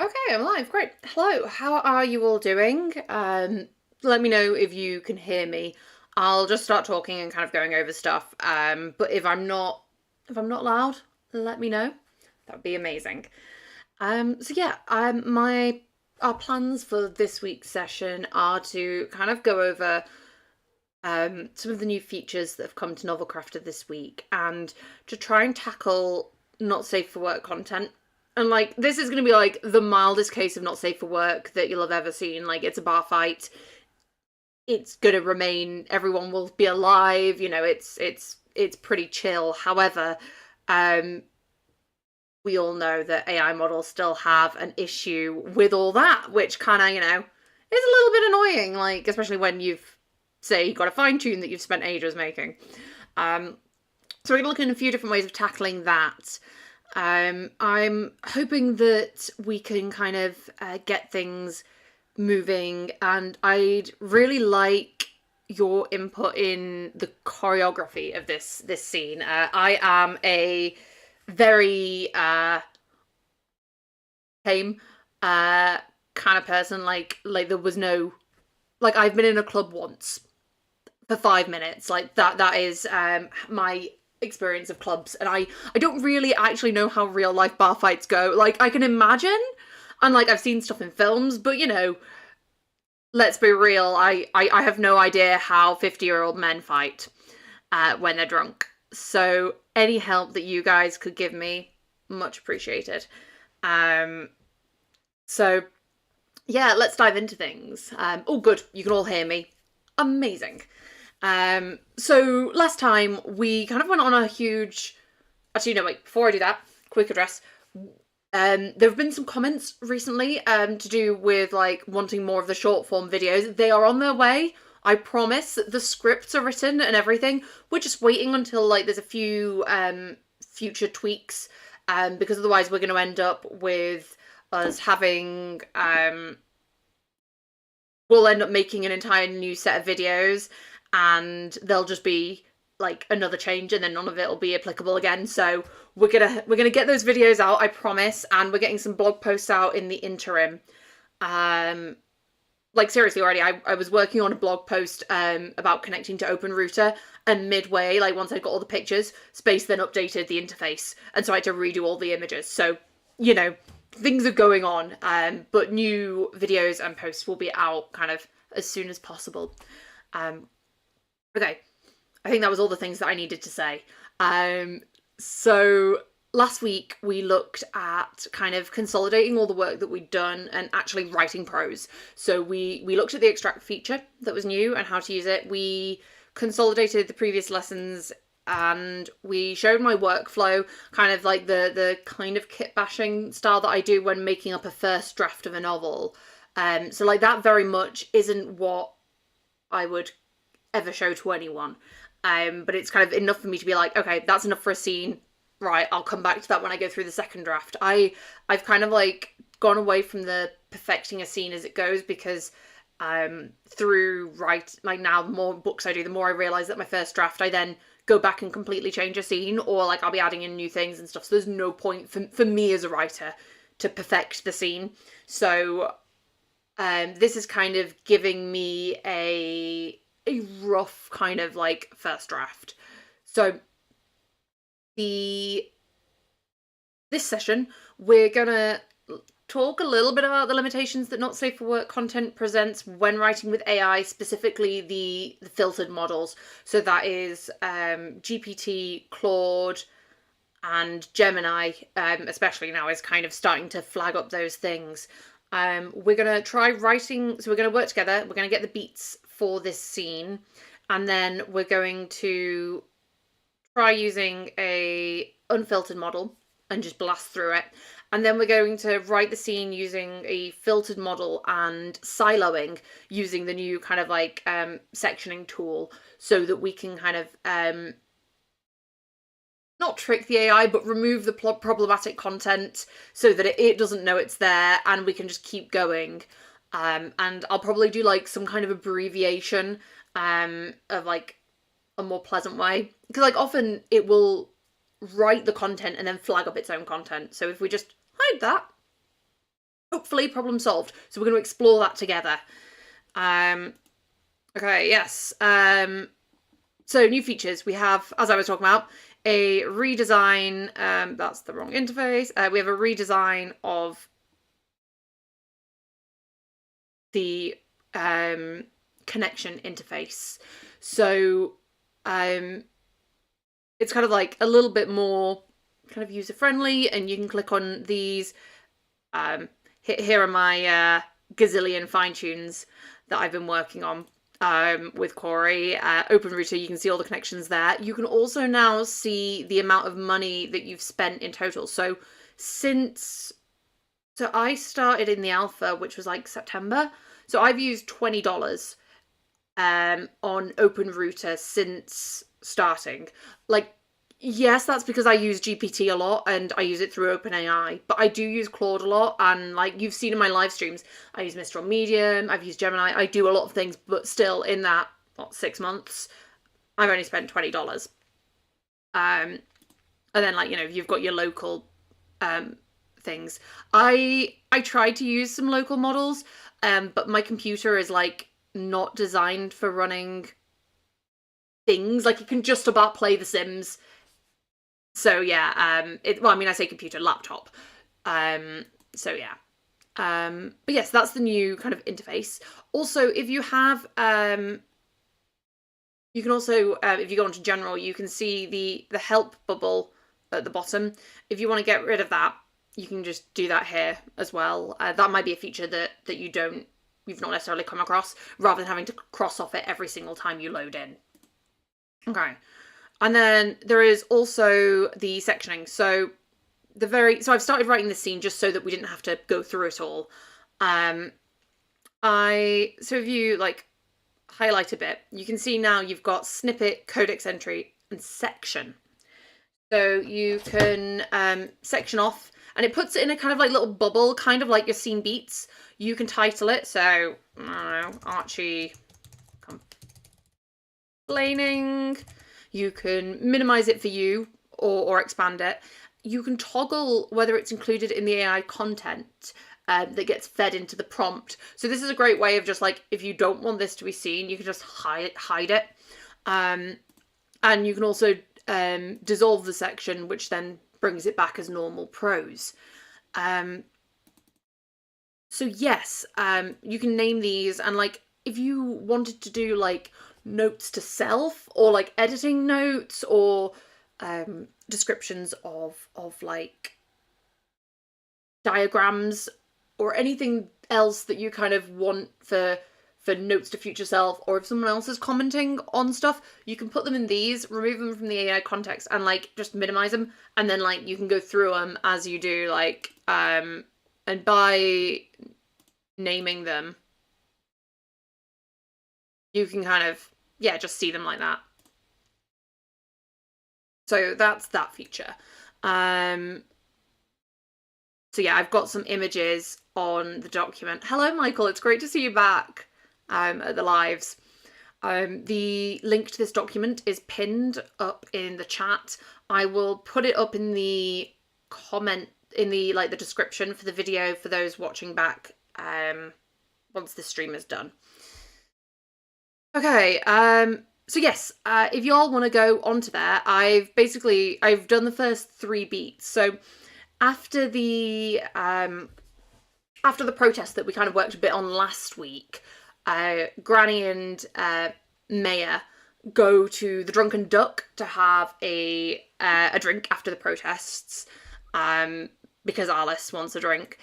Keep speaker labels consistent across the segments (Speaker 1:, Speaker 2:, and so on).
Speaker 1: Okay, I'm live. Great. Hello. How are you all doing? Let me know if you can hear me. I'll just start talking and kind of going over stuff. But if I'm not loud, let me know. That would be amazing. So yeah, my our plans for this week's session are to kind of go over some of the new features that have come to Novelcrafter this week and to try and tackle not safe for work content. And like this is going to be like the mildest case of not safe for work that you'll have ever seen. Like it's a bar fight. It's going to remain, everyone will be alive, it's pretty chill. However, um we all know that AI models still have an issue with all that, which kind of, is a little bit annoying, like especially when you've say got a fine tune that you've spent ages making. Um, so we're going to look at a few different ways of tackling that. I'm hoping that we can kind of get things moving, and I'd really like your input in the choreography of this scene. I am a very tame kind of person. Like there was no, like I've been in a club once for 5 minutes. Like that is my experience of clubs, and I don't really actually know how real life bar fights go. Like I can imagine, and like I've seen stuff in films, but let's be real. I have no idea how 50-year-old men fight when they're drunk. So any help that you guys could give me, much appreciated. Um, so yeah, let's dive into things. Oh, good, you can all hear me. Amazing. So last time we kind of went on a huge. Actually, no, wait. Before I do that, quick address. There have been some comments recently to do with like wanting more of the short form videos. They are on their way. I promise. The scripts are written and everything. We're just waiting until like there's a few future tweaks, because otherwise we're going to end up with us having we'll end up making an entire new set of videos, and they'll just be like another change, and then none of it will be applicable again. So we're gonna get those videos out, I promise, and we're getting some blog posts out in the interim. Um, like seriously, already I was working on a blog post about connecting to OpenRouter, and midway, like once I got all the pictures, Space then updated the interface, and so I had to redo all the images. So you know things are going on, but new videos and posts will be out kind of as soon as possible. Um, okay, I think that was all the things that I needed to say. So last week we looked at kind of consolidating all the work that we'd done and actually writing prose. So we looked at the extract feature that was new and how to use it. We consolidated the previous lessons, and we showed my workflow, kind of like the kind of kit bashing style that I do when making up a first draft of a novel. So like that very much isn't what I would ever show to anyone. But it's kind of enough for me to be like, okay, that's enough for a scene. Right, I'll come back to that when I go through the second draft. I've kind of like gone away from the perfecting a scene as it goes, because through like now the more books I do, the more I realise that my first draft I then go back and completely change a scene, or like I'll be adding in new things and stuff. So there's no point for me as a writer to perfect the scene. So this is kind of giving me a rough kind of like first draft. So this session we're gonna talk a little bit about the limitations that not safe for work content presents when writing with AI, specifically the filtered models. So that is GPT, Claude, and Gemini, especially now, is kind of starting to flag up those things. We're gonna try writing, so we're gonna work together. We're gonna get the beats for this scene, and then we're going to try using a unfiltered model and just blast through it. And then we're going to write the scene using a filtered model and siloing using the new kind of like sectioning tool, so that we can kind of not trick the AI, but remove the problematic content so that it doesn't know it's there, and we can just keep going. And I'll probably do like some kind of abbreviation of like a more pleasant way, because like often it will write the content and then flag up its own content. So if we just hide that, Hopefully problem solved. So we're going to explore that together. Okay, yes. So new features. We have, as I was talking about, a redesign. That's the wrong interface. We have a redesign of the connection interface. So it's kind of like a little bit more kind of user friendly, and you can click on these. Here are my gazillion fine tunes that I've been working on with Corey. OpenRouter, you can see all the connections there. You can also now see the amount of money that you've spent in total. So I started in the alpha, which was like September. So I've used $20 on OpenRouter since starting. Like, yes, that's because I use GPT a lot and I use it through OpenAI, but I do use Claude a lot, and like you've seen in my live streams, I use Mistral Medium, I've used Gemini, I do a lot of things, but still in that, 6 months, I've only spent $20. And then like, you've got your local things. I tried to use some local models, but my computer is like not designed for running things. Like, it can just about play The Sims. So yeah, I say computer, laptop. So yeah. But yes, that's the new kind of interface. Also, if you have, you can also, if you go onto general, you can see the help bubble at the bottom. If you want to get rid of that, you can just do that here as well. That might be a feature that you've not necessarily come across, rather than having to cross off it every single time you load in. Okay. And then there is also the sectioning. So I've started writing this scene just so that we didn't have to go through it all. So if you like highlight a bit, you can see now you've got snippet, codex entry, and section. So you can section off, and it puts it in a kind of like little bubble, kind of like your scene beats. You can title it. So, I don't know, Archie complaining. You can minimize it for you or expand it. You can toggle whether it's included in the AI content that gets fed into the prompt. So this is a great way of just like, if you don't want this to be seen, you can just hide it. And you can also dissolve the section, which then brings it back as normal prose. So yes, you can name these, and like if you wanted to do like notes to self, or like editing notes, or descriptions of like diagrams, or anything else that you kind of want for notes to future self, or if someone else is commenting on stuff, you can put them in these, remove them from the AI context, and like just minimize them, and then like you can go through them as you do, like and by naming them you can kind of just see them like that. So that's that feature. So yeah, I've got some images on the document. Hello Michael, it's great to see you back at the lives. The link to this document is pinned up in the chat. I will put it up in the comment, in the the description for the video for those watching back once the stream is done. Okay, so yes, if y'all want to go onto there, I've done the first 3 beats. So after the protest that we kind of worked a bit on last week, Granny and Maya go to the Drunken Duck to have a drink after the protests, because Alice wants a drink.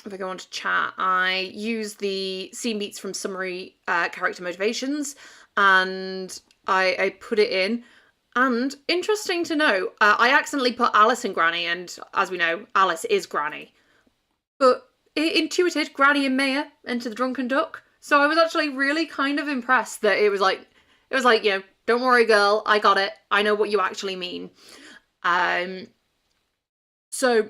Speaker 1: If I go on to chat, I use the scene beats from summary character motivations, and I put it in. And interesting to know, I accidentally put Alice and Granny, and as we know, Alice is Granny. But it intuited Granny and Maya into the Drunken Duck. So I was actually really kind of impressed that it was like, don't worry girl, I got it. I know what you actually mean. So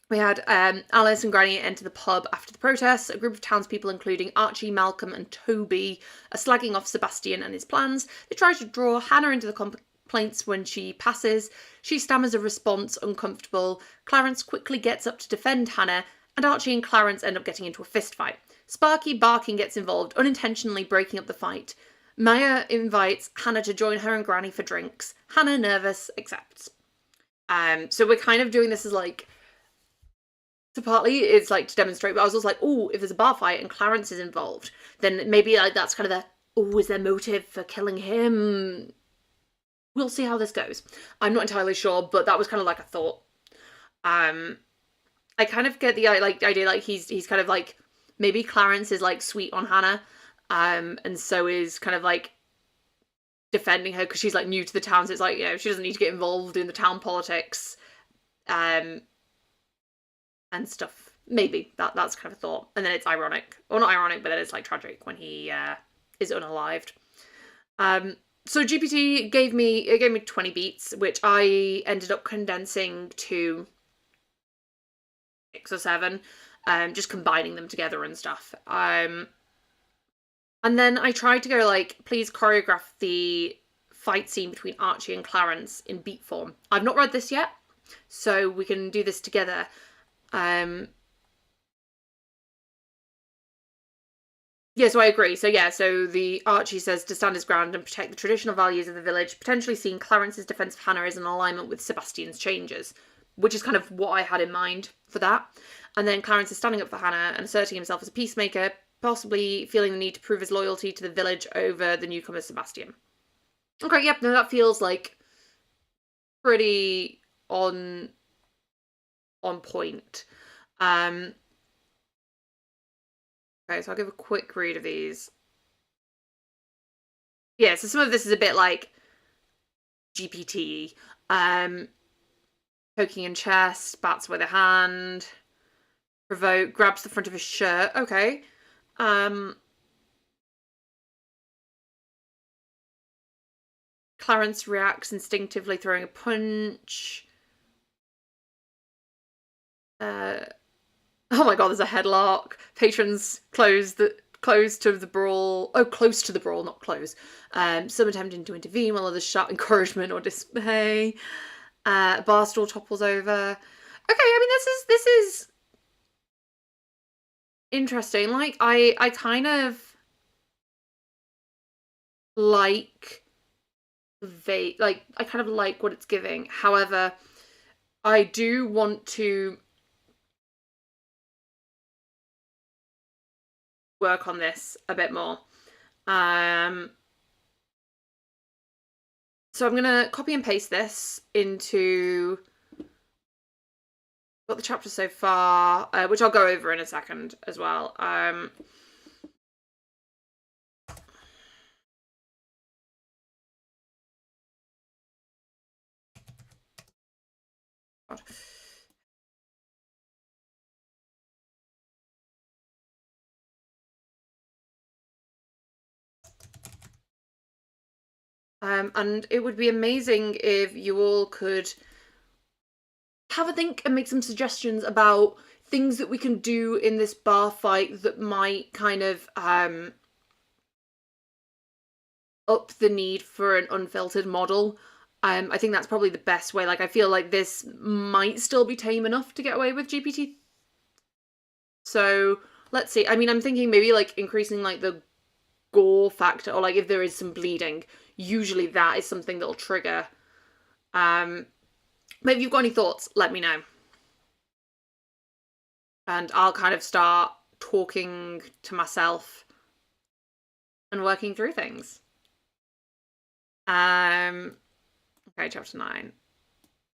Speaker 1: we had Alice and Granny enter the pub after the protests. A group of townspeople, including Archie, Malcolm and Toby, are slagging off Sebastian and his plans. They try to draw Hannah into the complaints when she passes. She stammers a response, uncomfortable. Clarence quickly gets up to defend Hannah, and Archie and Clarence end up getting into a fist fight. Sparky barking gets involved, unintentionally breaking up the fight. Maya invites Hannah to join her and Granny for drinks. Hannah, nervous, accepts. So we're kind of doing this as like, so partly it's like to demonstrate, but I was also like, oh, if there's a bar fight and Clarence is involved, then maybe like that's kind of the, oh, is there motive for killing him? We'll see how this goes. I'm not entirely sure, but that was kind of like a thought. I kind of get the idea like he's kind of like, maybe Clarence is like sweet on Hannah, and so is kind of like defending her because she's like new to the town, so it's like, you know, she doesn't need to get involved in the town politics, and stuff. Maybe that's kind of a thought. And then it's ironic, or not ironic, but then it's like tragic when he is unalived. So GPT gave me 20 beats, which I ended up condensing to 6 or 7, just combining them together and stuff. And then I tried to go like, please choreograph the fight scene between Archie and Clarence in beat form. I've not read this yet, so we can do this together. Yeah, so I agree. So yeah, so the Archie says to stand his ground and protect the traditional values of the village, potentially seeing Clarence's defence of Hannah as an alignment with Sebastian's changes, which is kind of what I had in mind for that. And then Clarence is standing up for Hannah and asserting himself as a peacemaker, possibly feeling the need to prove his loyalty to the village over the newcomer Sebastian. Okay, yep, no, that feels like pretty on point. Okay, so I'll give a quick read of these. Yeah, so some of this is a bit like GPT. Poking in chest, bats with a hand. Provoke, grabs the front of his shirt. Okay. Clarence reacts instinctively, throwing a punch. Oh my god, there's a headlock. Patrons close to the brawl. Oh, close to the brawl, not close. Some attempting to intervene while others shout encouragement or dismay. Barstool topples over. Okay, I mean this is interesting. Like I kind of like I kind of like what it's giving. However, I do want to work on this a bit more. So I'm gonna copy and paste this into got the chapter so far, which I'll go over in a second as well. God. And it would be amazing if you all could have a think and make some suggestions about things that we can do in this bar fight that might kind of up the need for an unfiltered model. I think that's probably the best way. Like, I feel like this might still be tame enough to get away with GPT. So let's see. I mean, I'm thinking maybe like increasing like the gore factor, or like if there is some bleeding, usually that is something that'll trigger. Maybe you've got any thoughts, let me know. And I'll kind of start talking to myself and working through things. Okay, chapter 9.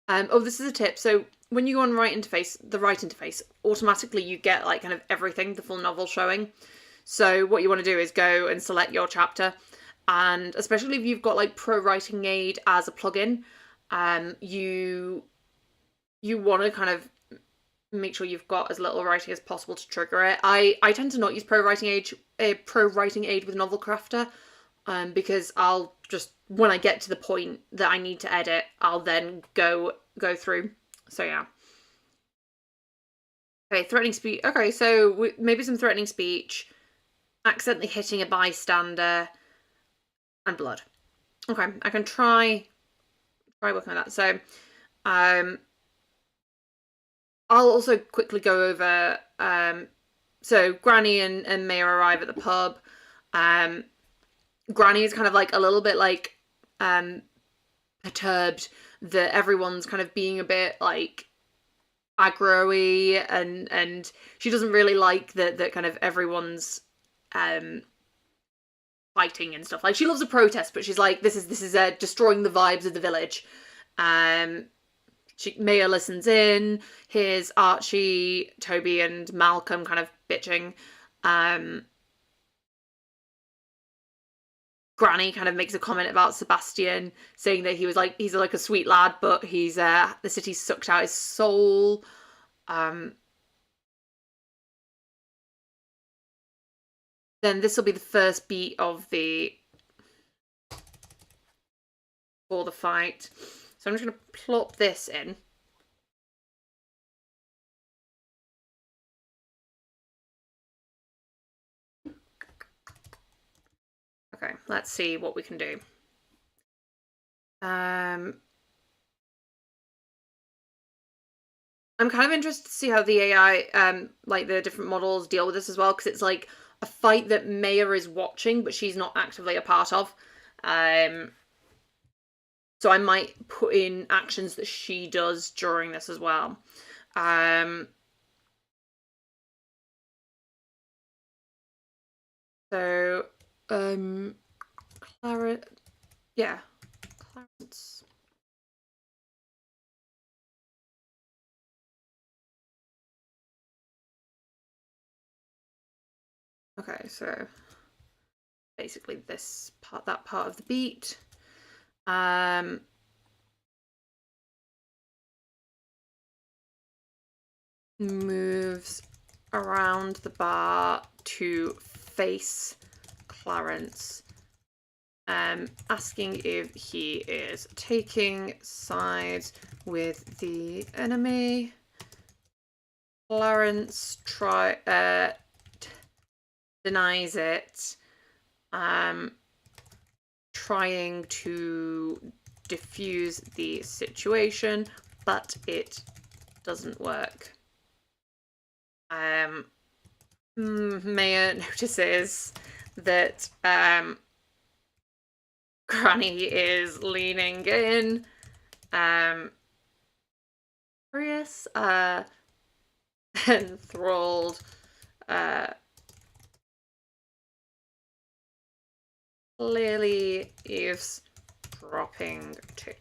Speaker 1: Oh, this is a tip. So when you go on the right interface, automatically you get like kind of everything, the full novel showing. So what you want to do is go and select your chapter, and especially if you've got like Pro Writing Aid as a plugin, you want to kind of make sure you've got as little writing as possible to trigger it. I tend to not use Pro Writing Aid with Novelcrafter, because I'll just, when I get to the point that I need to edit, I'll then go through. So yeah. Okay, threatening speech. Okay, so maybe some threatening speech, accidentally hitting a bystander, and blood. Okay, I can try working on that. So, I'll also quickly go over. So Granny and Maya arrive at the pub. Granny is kind of like a little bit like perturbed that everyone's kind of being a bit like aggro-y, and she doesn't really like that kind of everyone's fighting and stuff. Like, she loves a protest, but she's like, this is destroying the vibes of the village. Maya listens in, hears Archie, Toby, and Malcolm kind of bitching. Granny kind of makes a comment about Sebastian, saying that he's like a sweet lad, but he's the city sucked out his soul. Then this will be the first beat of for the fight. So I'm just going to plop this in. Okay, let's see what we can do. I'm kind of interested to see how the AI, like the different models, deal with this as well, because it's like a fight that Maya is watching, but she's not actively a part of. So I might put in actions that she does during this as well. So, Clarence. Okay, so basically that part of the beat. Moves around the bar to face Clarence, asking if he is taking sides with the enemy. Clarence denies it, trying to diffuse the situation, but it doesn't work. Maya notices that Granny is leaning in, curious, enthralled, clearly eavesdropping too.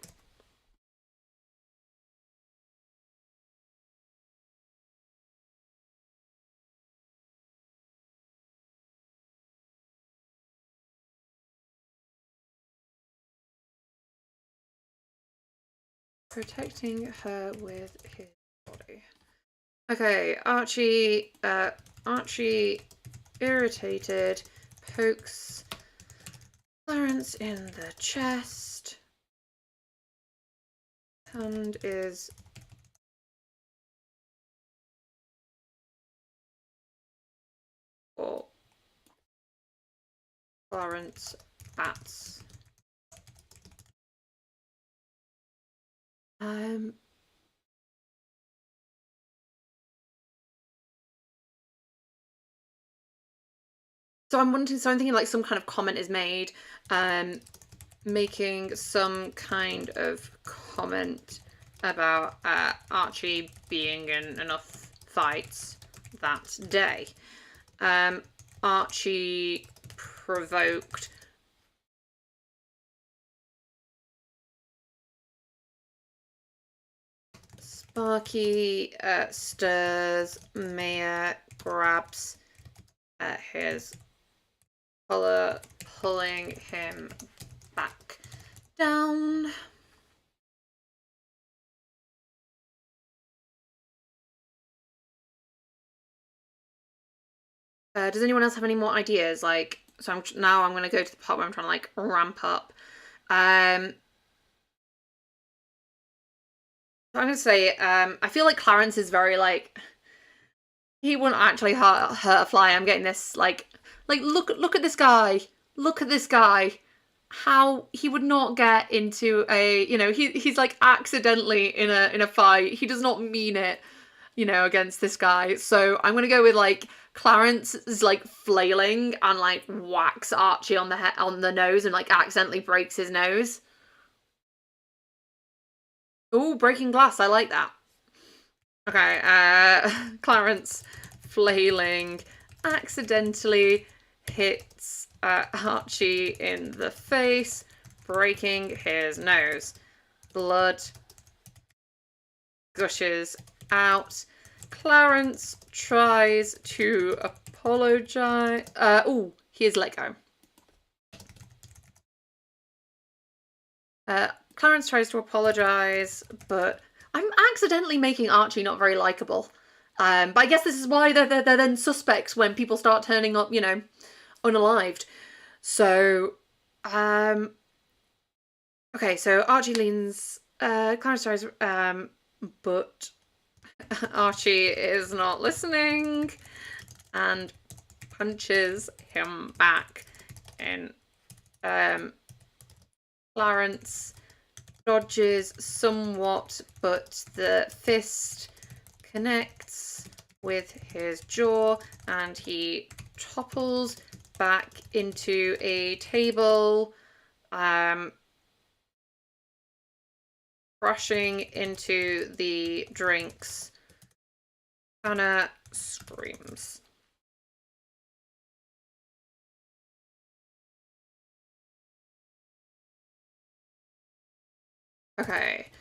Speaker 1: Protecting her with his body. Okay, Archie, irritated, pokes Clarence in the chest. Hand is for Clarence bats. So I'm thinking like some kind of comment is made, making some kind of comment about Archie being in enough fights that day. Archie provoked. Sparky stirs. Maya grabs his collar, pulling him back down. Does anyone else have any more ideas? Like, so now I'm going to go to the part where I'm trying to like ramp up. So I'm going to say, I feel like Clarence is very like, he wouldn't actually hurt a fly. I'm getting this like look at this guy. Look at this guy. How he would not get into a, he's like accidentally in a fight. He does not mean it. you know, against this guy. So I'm gonna go with like Clarence is like flailing and like whacks Archie on the head, on the nose, and like accidentally breaks his nose. Oh, breaking glass, I like that. Okay, Clarence flailing accidentally hits Archie in the face, breaking his nose. Blood gushes out. Clarence tries to apologize. Oh, he is let go. Clarence tries to apologize, but I'm accidentally making Archie not very likable. But I guess this is why they're then suspects when people start turning up, you know, unalived. So, okay, so Archie leans, Clarence tries, but Archie is not listening and punches him back in. Clarence dodges somewhat, but the fist connects with his jaw and he topples back into a table, crashing into the drinks. Hannah screams. Okay.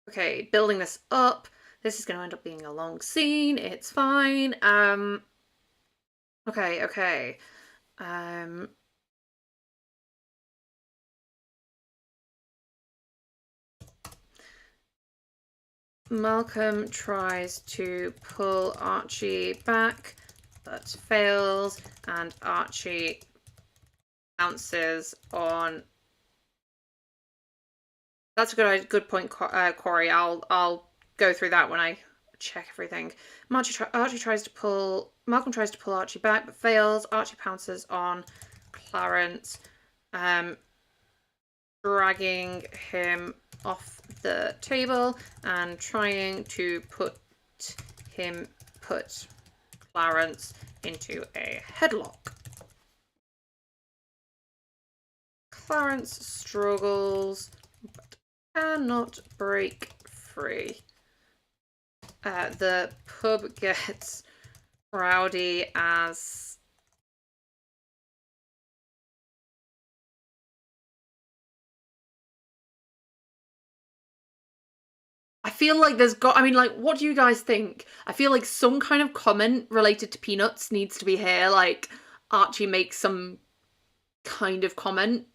Speaker 1: Okay, building this up. This is going to end up being a long scene. It's fine. Okay. Malcolm tries to pull Archie back, but fails, and Archie bounces on. That's a good point, Corey. I'll go through that when I check everything. Archie tries to pull. Malcolm tries to pull Archie back, but fails. Archie pounces on Clarence, dragging him off the table and trying to put Clarence into a headlock. Clarence struggles but cannot break free. The pub gets rowdy as I feel like I mean, like, what do you guys think? I feel like some kind of comment related to peanuts needs to be here. Like, Archie makes some kind of comment.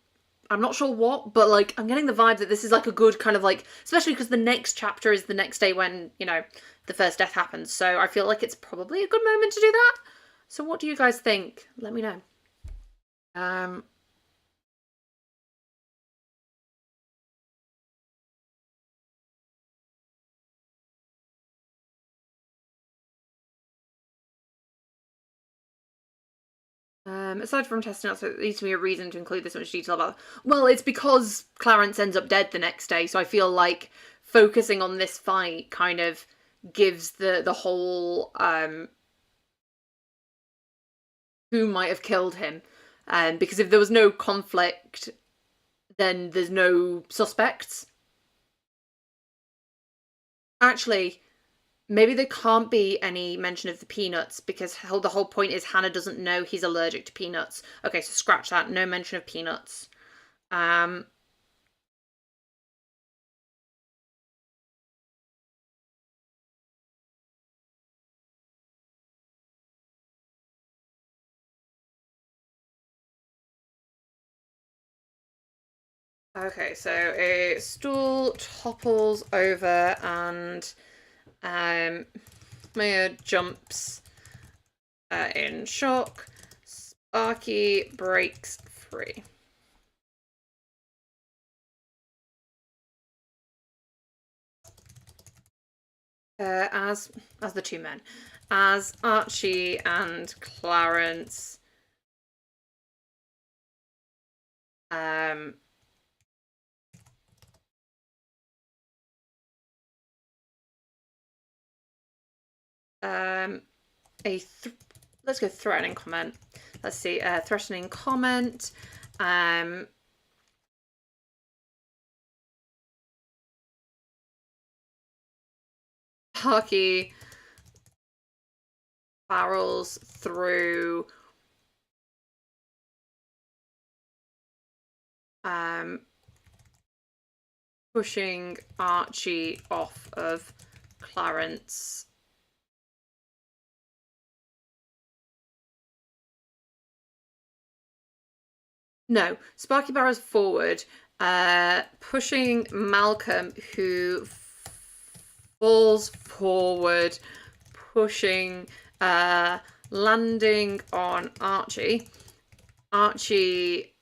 Speaker 1: I'm not sure what, but like, I'm getting the vibe that this is like a good kind of like, especially because the next chapter is the next day when, you know, the first death happens. So I feel like it's probably a good moment to do that. So what do you guys think? Let me know. Aside from testing out, so there needs to be a reason to include this much detail about. Well, it's because Clarence ends up dead the next day, so I feel like focusing on this fight kind of gives the whole who might have killed him. Because if there was no conflict, then there's no suspects. Actually, maybe there can't be any mention of the peanuts because the whole point is Hannah doesn't know he's allergic to peanuts. Okay, so scratch that. No mention of peanuts. Um, okay, so a stool topples over and Maya jumps in shock. Sparky breaks free. As the two men, as Archie and Clarence let's go threatening comment. Let's see, threatening comment. Hockey barrels through pushing Archie off of Clarence. No, Sparky barrels forward, pushing Malcolm, who falls forward, pushing, landing on Archie. Archie,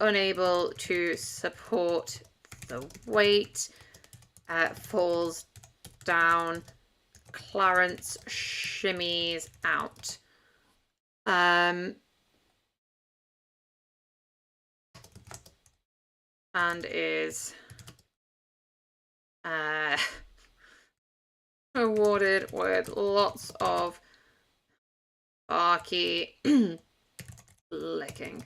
Speaker 1: unable to support the weight, falls down. Clarence shimmies out. And is awarded with lots of Sparky licking.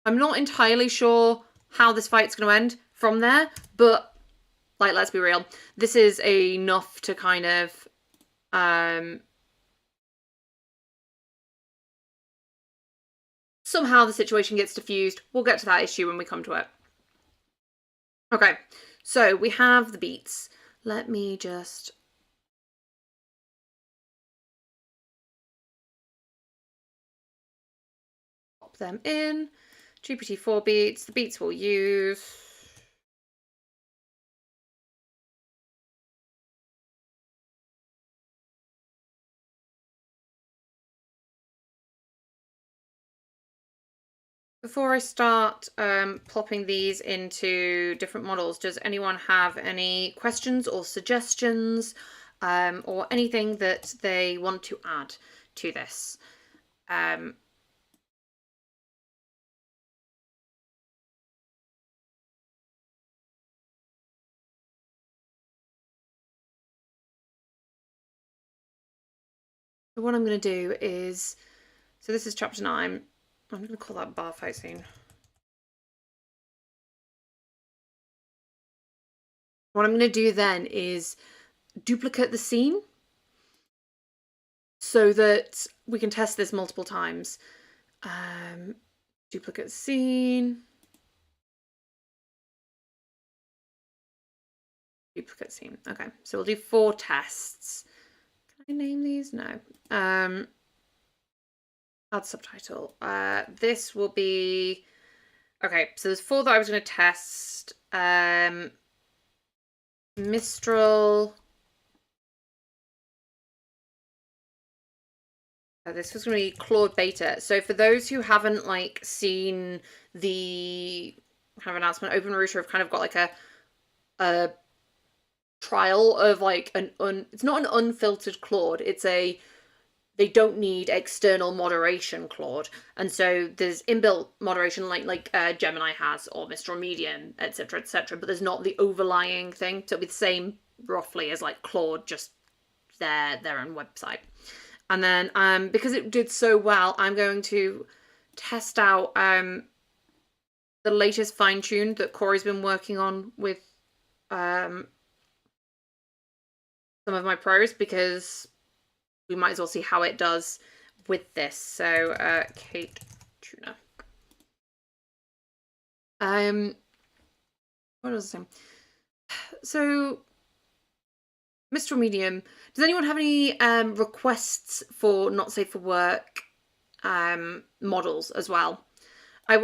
Speaker 1: I'm not entirely sure how this fight's going to end from there, but, like, let's be real. This is enough to kind of, somehow the situation gets diffused. We'll get to that issue when we come to it. Okay, so we have the beats. Let me just... pop them in. GPT-4 beats. The beats we'll use. Before I start plopping these into different models, does anyone have any questions or suggestions or anything that they want to add to this? So what I'm going to do is, so this is chapter 9. I'm going to call that bar fight scene. What I'm going to do then is duplicate the scene so that we can test this multiple times. Duplicate scene. Duplicate scene. Okay, so we'll do 4 tests. Can I name these? No. Add subtitle. This will be... Okay, so there's 4 that I was going to test. Mistral. This was going to be Claude beta. So for those who haven't like seen the kind of announcement, Open Router have kind of got like a trial of like it's not an unfiltered Claude. It's a they don't need external moderation Claude, and so there's inbuilt moderation like Gemini has or Mistral Medium, etc., etc. But there's not the overlying thing. So it'll be the same roughly as like Claude, just their own website. And then because it did so well, I'm going to test out the latest fine tune that Corey's been working on with some of my pros, because we might as well see how it does with this. So Kate Tuna. What was I saying? So Mistral Medium. Does anyone have any requests for not safe for work models as well? I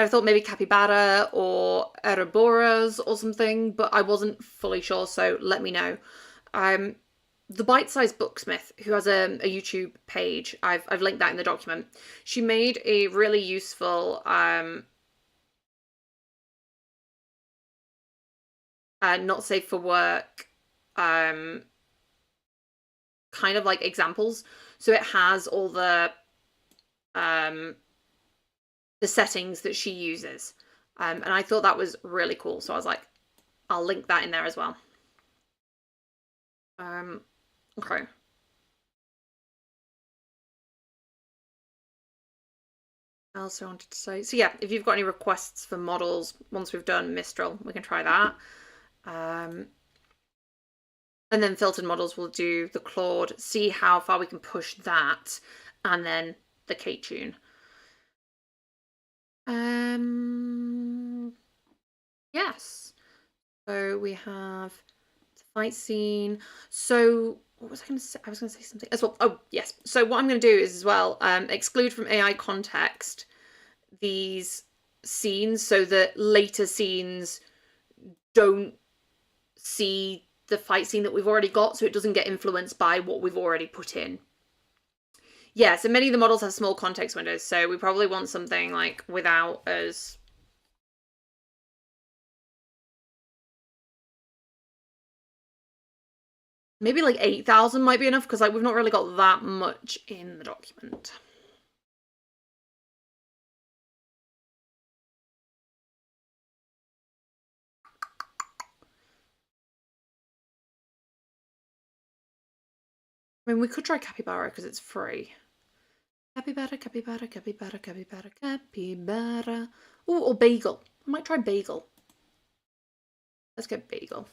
Speaker 1: thought maybe Capybara or Ereboras or something, but I wasn't fully sure, so let me know. The Bite Size Booksmith, who has a YouTube page, I've linked that in the document. She made a really useful not safe for work kind of like examples. So it has all the settings that she uses. And I thought that was really cool. So I was like, I'll link that in there as well. Okay. I also wanted to say, so yeah, if you've got any requests for models, once we've done Mistral, we can try that. And then filtered models, we'll do the Claude, see how far we can push that, and then the K-tune. Yes. So we have the fight scene. So what was I going to say? I was going to say something as well. Oh, yes. So what I'm going to do is as well exclude from AI context these scenes so that later scenes don't see the fight scene that we've already got, so it doesn't get influenced by what we've already put in. Yeah, so many of the models have small context windows, so we probably want something like without as... Maybe like 8,000 might be enough, because like we've not really got that much in the document. I mean, we could try capybara because it's free. Capybara, capybara, capybara, capybara, capybara. Oh, or bagel. I might try bagel. Let's go bagel.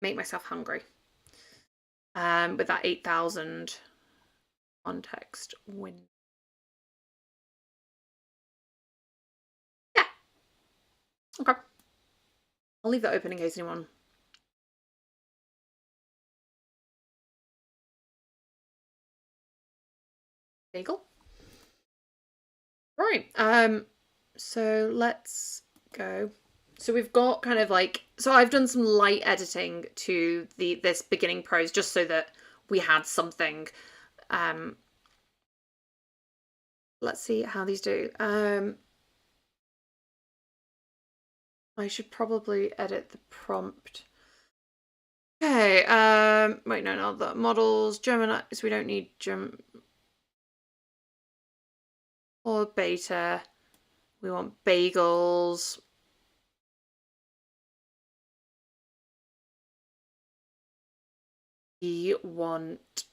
Speaker 1: Make myself hungry. With that 8,000 context win. Yeah. Okay. I'll leave that open in case anyone... Bagel. Right. So let's go. So we've got kind of like, so I've done some light editing to this beginning prose just so that we had something. Let's see how these do. I should probably edit the prompt. Okay, wait, no, the models, Gemini, so we don't need Gem or beta. We want bagels. We want...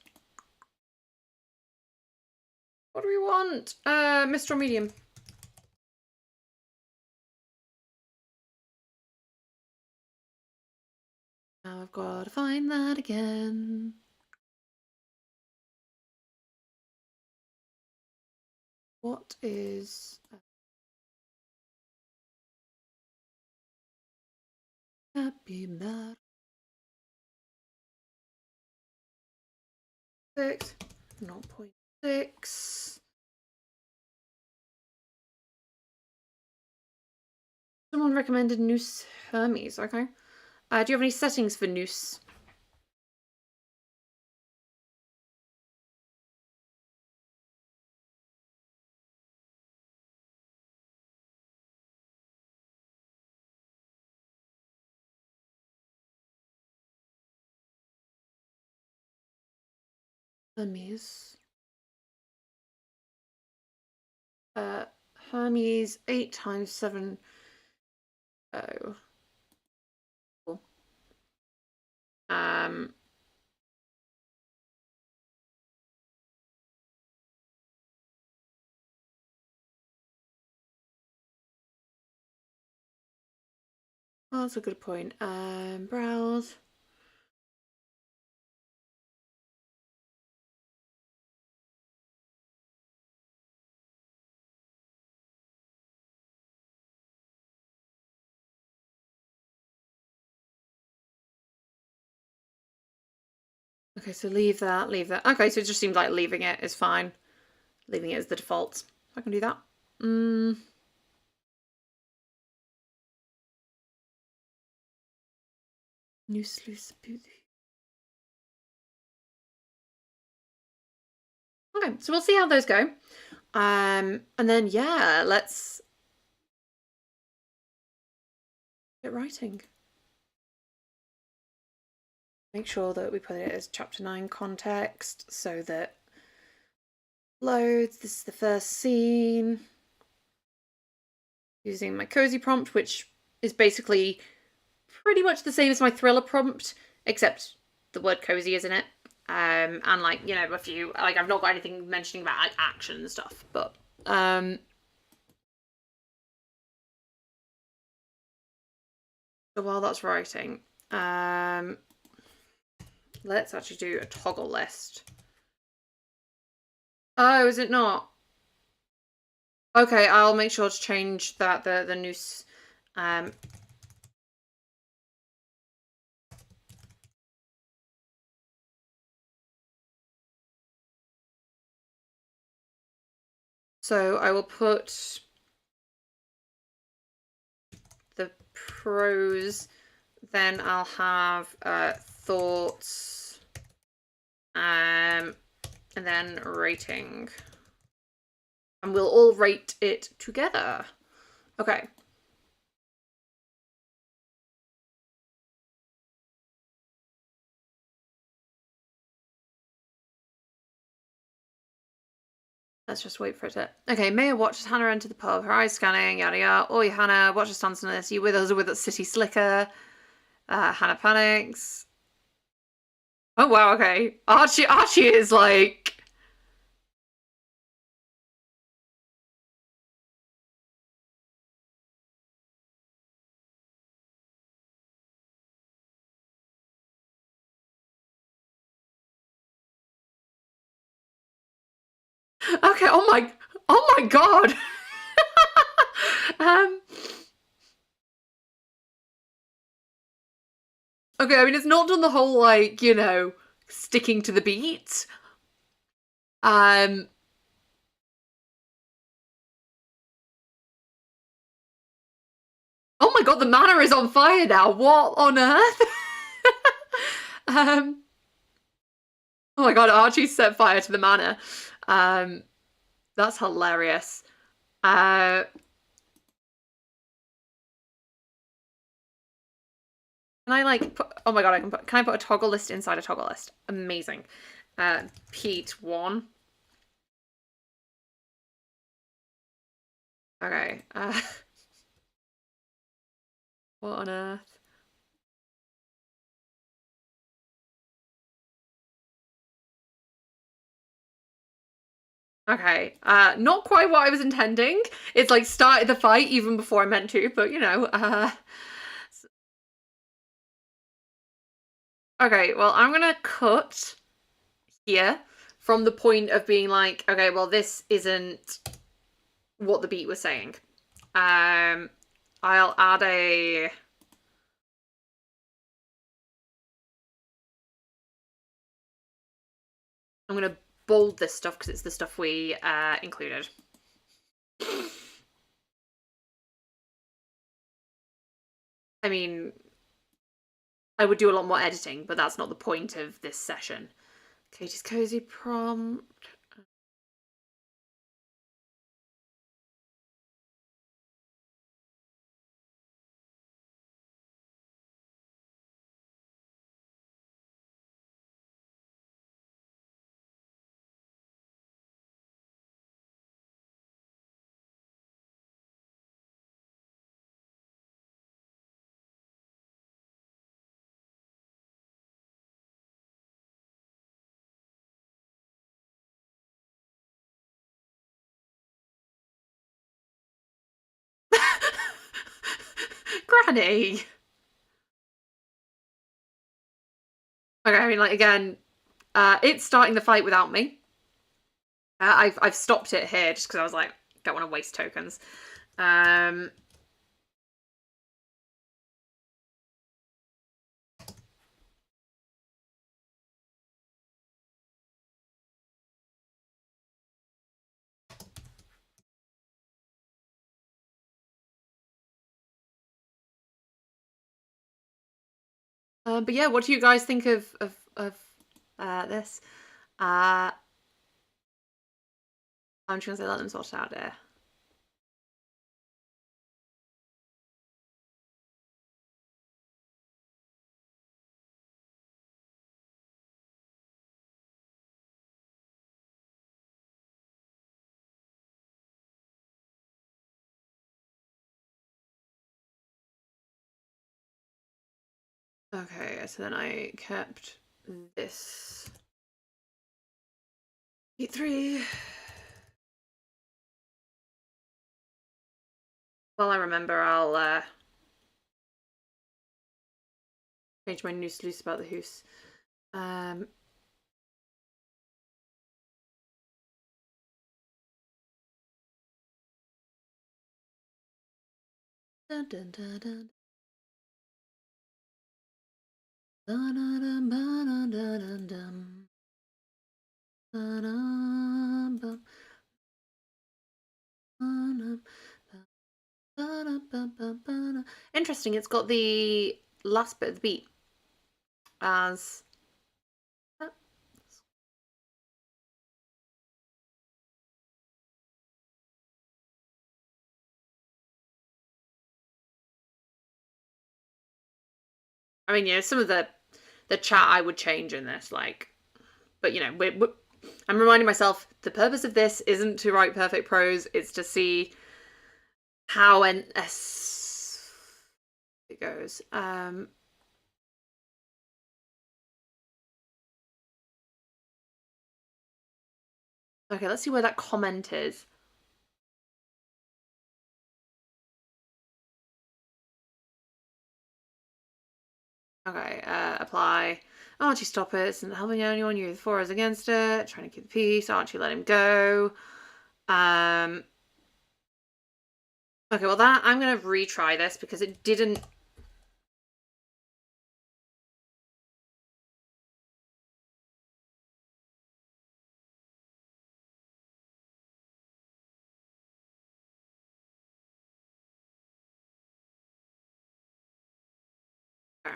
Speaker 1: What do we want? Mistral medium. Now I've got to find that again. What is... Capybara. 6, 0.6. Someone recommended Nous Hermes, okay. Do you have any settings for Nous? Hermes. Hermes 8 times 7. Oh. Cool. Oh, that's a good point. Browse. Okay, so leave that, leave that. Okay, so it just seems like leaving it is fine. Leaving it as the default. I can do that. Okay, so we'll see how those go. And then, yeah, let's get writing. Make sure that we put it as chapter 9 context so that loads. This is the first scene. using my cozy prompt, which is basically pretty much the same as my thriller prompt, except the word cozy is in it. And like, you know, a few, like, I've not got anything mentioning about like action and stuff, but so while that's writing, let's actually do a toggle list. Oh, is it not? Okay, I'll make sure to change that, the Nous. So I will put the prose, then I'll have thoughts, and then rating. And we'll all rate it together. Okay. Let's just wait for it to... Okay, Maya watches Hannah enter the pub, her eyes scanning, yada yada. Oi, Hannah, watch us dance on this. You with us or with us, City Slicker? Hannah panics. Oh, wow, okay. Archie is like... Okay, oh my god. Okay, I mean, it's not done the whole, like, you know, sticking to the beat. Oh my god, the manor is on fire now. What on earth? Oh my god, Archie set fire to the manor. That's hilarious. Can I like put, oh my god, can I put a toggle list inside a toggle list? Amazing. Pete 1. Okay. What on earth? Okay. Not quite what I was intending. It's like started the fight even before I meant to, but you know, okay, well, I'm gonna cut here from the point of being like, okay, well, this isn't what the beat was saying. I'll add a... I'm gonna bold this stuff because it's the stuff we included. I mean, I would do a lot more editing, but that's not the point of this session. Katie's cozy prompt. Granny. Okay, I mean, like, again, it's starting the fight without me. I've stopped it here just because I was like, don't want to waste tokens. But yeah, what do you guys think of this? I'm just gonna say let them sort it out there. Okay, so then I kept this. E3. Well, I remember I'll change my Nous loose about the hoose. Dun, dun, dun, dun. Dun, dun, dun, dun, dun, dun. Dun, dun, dun. Interesting, it's got the last bit of the beat as. I mean, some of the chat I would change in this, like, but I'm reminding myself the purpose of this isn't to write perfect prose; it's to see how NS it goes. Okay, let's see where that comment is. Okay, apply. Archie, stop it. It's not helping anyone. You're for us against it. Trying to keep the peace. Archie, let him go. Okay, well I'm gonna retry this because it didn't. Okay.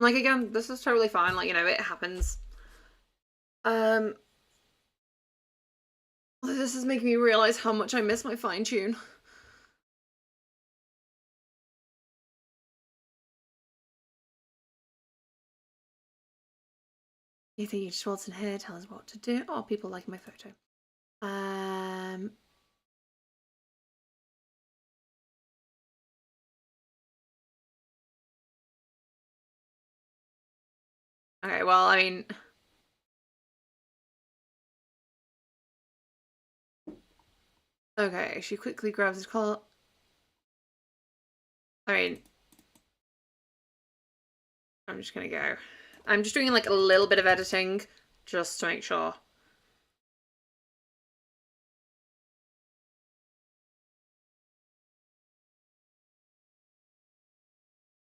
Speaker 1: Like, again, this is totally fine. Like, it happens. This is making me realize how much I miss my fine tune. You think you just waltz in here, tell us what to do? Oh, people like my photo. Okay, well, I mean, okay, she quickly grabs his collar. I mean, I'm just gonna go. I'm just doing like a little bit of editing just to make sure.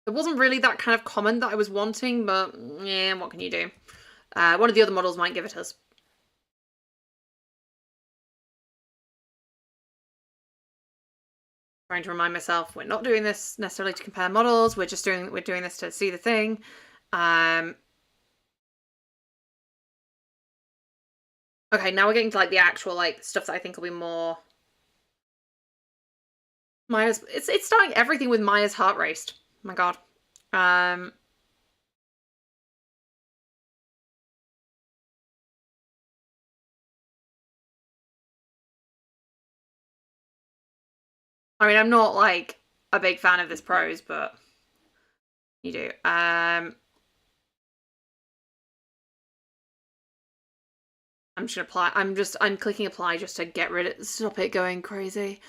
Speaker 1: It wasn't really that kind of comment that I was wanting, but yeah, what can you do? One of the other models might give it us. Trying to remind myself we're not doing this necessarily to compare models. We're doing this to see the thing. Okay, now we're getting to like the actual like stuff that I think will be more. Maya's. It's starting everything with Maya's heart raced. Oh my god. I mean, I'm not like a big fan of this prose, but you do. I'm just gonna apply. I'm clicking apply just to get rid of stop it going crazy.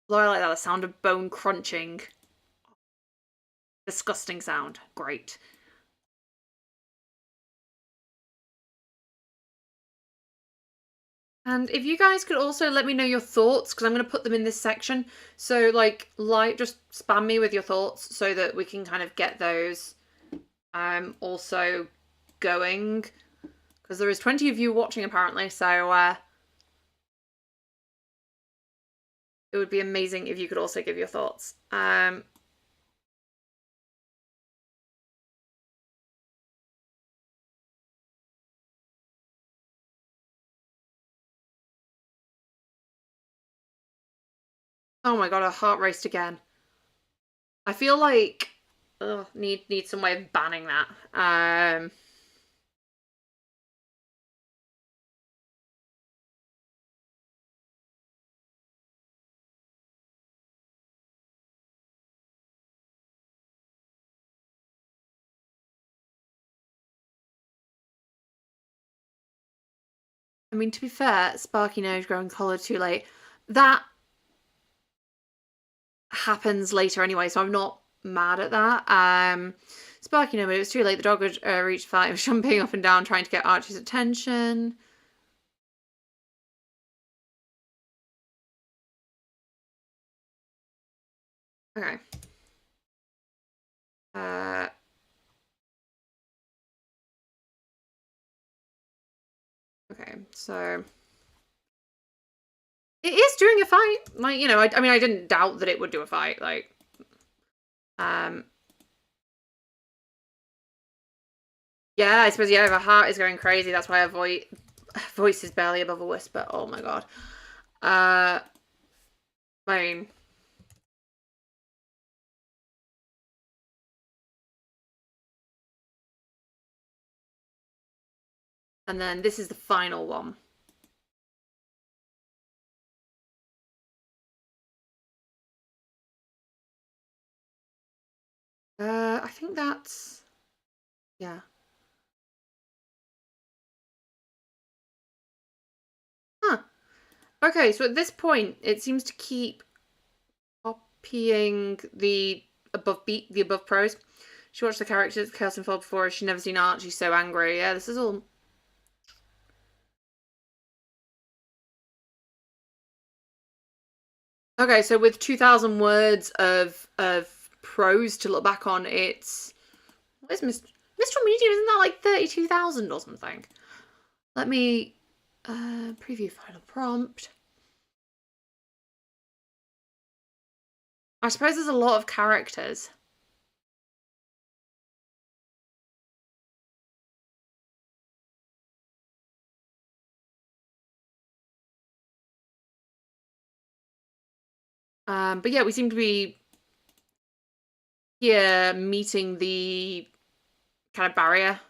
Speaker 1: Although I like that, the sound of bone crunching. Disgusting sound. Great. And if you guys could also let me know your thoughts, because I'm going to put them in this section. So, like, just spam me with your thoughts so that we can kind of get those also going. Because there is 20 of you watching, apparently, so it would be amazing if you could also give your thoughts. Oh my god, a heart raced again. I feel like need some way of banning that. I mean, to be fair, Sparky Nose growing collar too late. That happens later anyway, so I'm not mad at that. Sparky Nose, but it was too late. The dog had reached 5, jumping up and down, trying to get Archie's attention. Okay. Okay, so it is doing a fight. Like, you know, I mean, I didn't doubt that it would do a fight. Like, yeah, I suppose, yeah, her heart is going crazy. That's why her voice is barely above a whisper. Oh my god. I mean, and then this is the final one. I think that's, yeah. Huh. Okay, so at this point, it seems to keep copying the above prose. She watched the characters curse and fall before her. She'd never seen Archie so angry. Yeah, this is all. Okay, so with 2,000 words of prose to look back on, it's where's Mistral Medium? Isn't that like 32,000 or something? Let me preview final prompt. I suppose there's a lot of characters. But yeah, we seem to be here meeting the kind of barrier.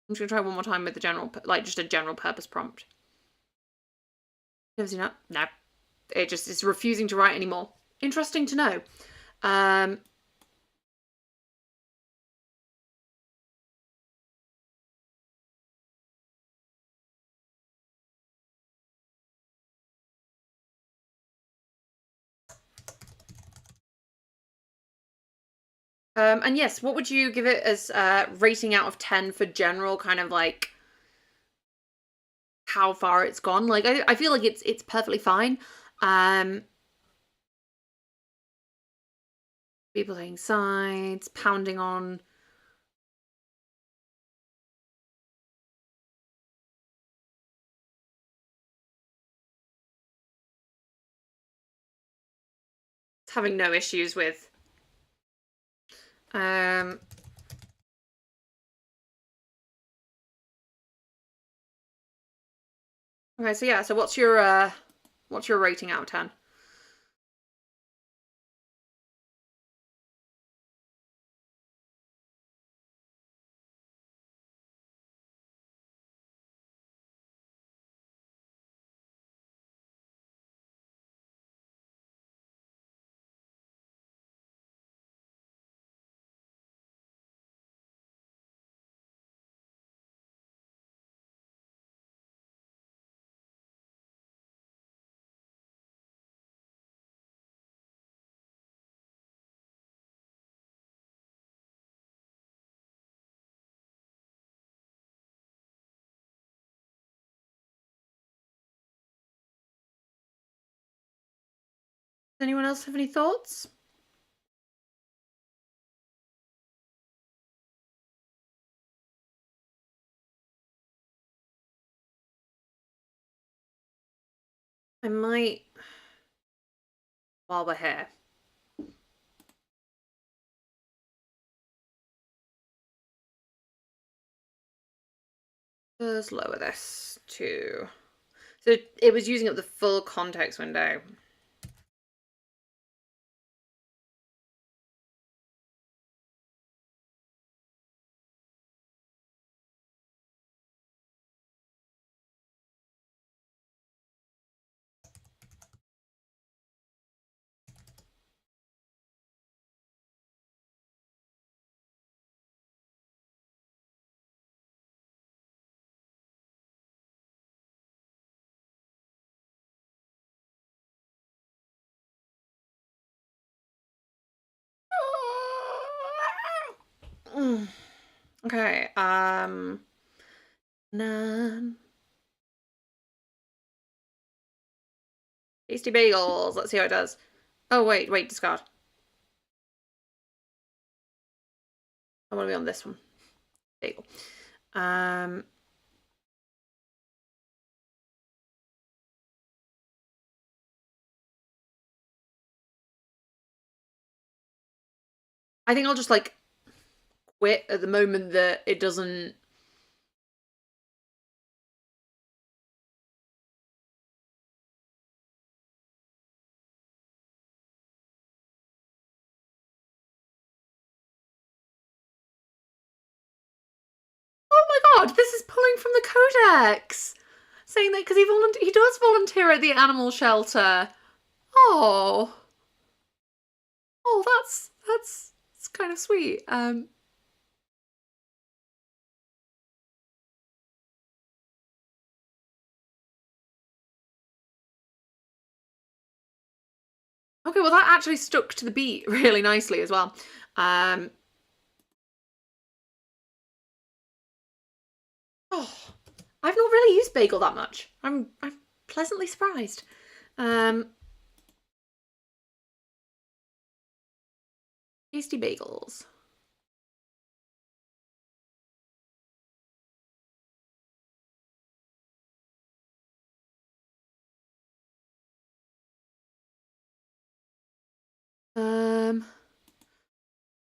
Speaker 1: I'm just gonna try one more time with the general, like just a general purpose prompt. Never seen that? No. It just is refusing to write anymore. Interesting to know. And yes, what would you give it as rating out of 10 for general kind of like how far it's gone? Like I feel like it's perfectly fine. People taking sides, pounding on. Having no issues with. Okay, so yeah, so what's your rating out of 10? Does anyone else have any thoughts? I might, while we're here. Just lower this to. So it was using up the full context window. Okay, none. Tasty bagels. Let's see how it does. Oh, wait, discard. I want to be on this one. Bagel. I think I'll just like quit at the moment that it doesn't. Oh my god, this is pulling from the codex, saying that because he does volunteer at the animal shelter. Oh, that's kind of sweet. Okay, well that actually stuck to the beat really nicely as well. Oh, I've not really used Bagel that much. I'm pleasantly surprised. Tasty bagels.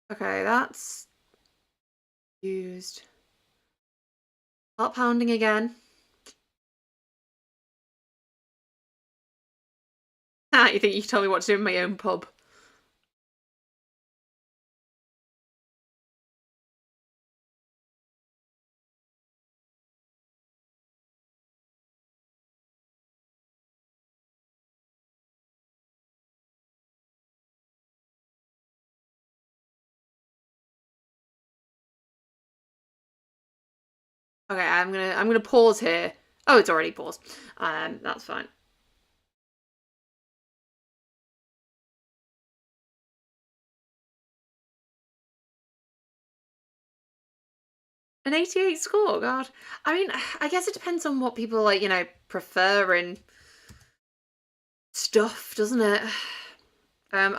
Speaker 1: Okay, that's used. Heart pounding again. Ah, you think you can tell me what to do in my own pub? Okay, I'm gonna pause here. Oh, it's already paused. That's fine. An 88 score, God. I mean, I guess it depends on what people like, prefer in stuff, doesn't it? I'm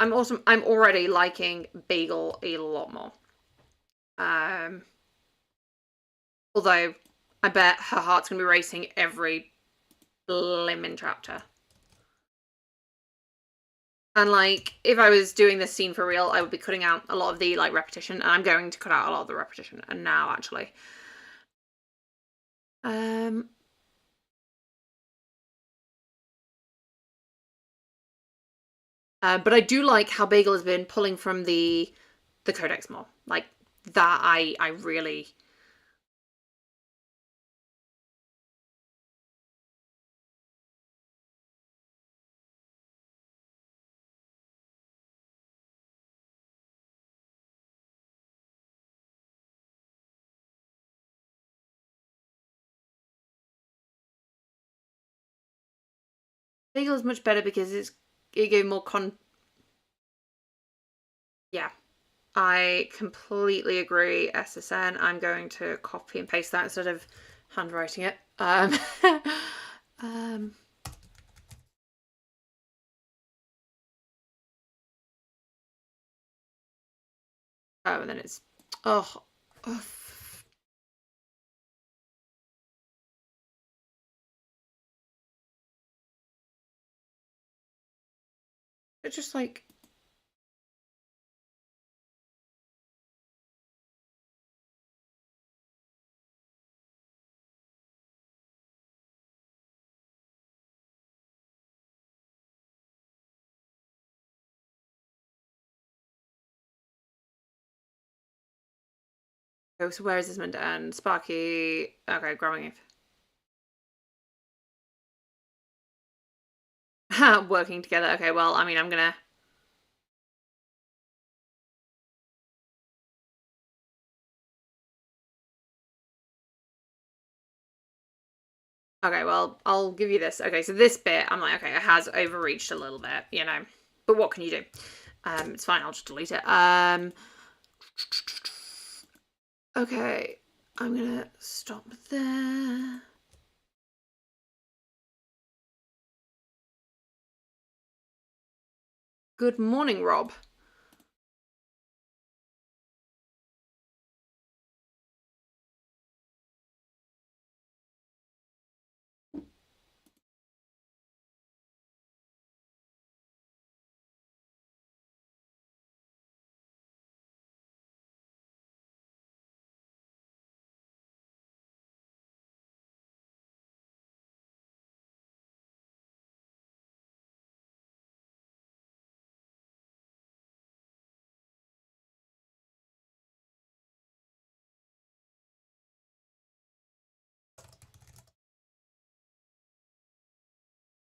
Speaker 1: already liking Bagel a lot more. Although I bet her heart's gonna be racing every blimmin' chapter. And like, if I was doing this scene for real, I would be cutting out a lot of the like repetition, and I'm going to cut out a lot of the repetition. And now, actually, but I do like how Bagel has been pulling from the codex more. Like that, I really. Bagel is much better because it gave more Yeah, I completely agree, SSN. I'm going to copy and paste that instead of handwriting it. Um, oh, and then it's oh. It's just like oh, so where is this meant to end? Sparky. Okay, growing. Working together. Okay, well, I mean, I'm gonna. Okay, well, I'll give you this. Okay, so this bit, I'm like, okay, it has overreached a little bit, but what can you do? It's fine. I'll just delete it. Okay, I'm gonna stop there. Good morning, Rob.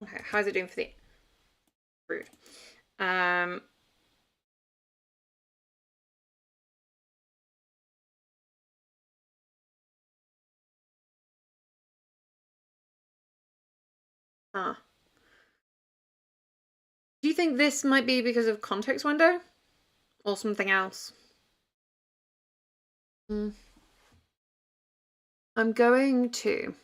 Speaker 1: Okay, how's it doing for the fruit? Ah. Do you think this might be because of context window? Or something else? I'm going to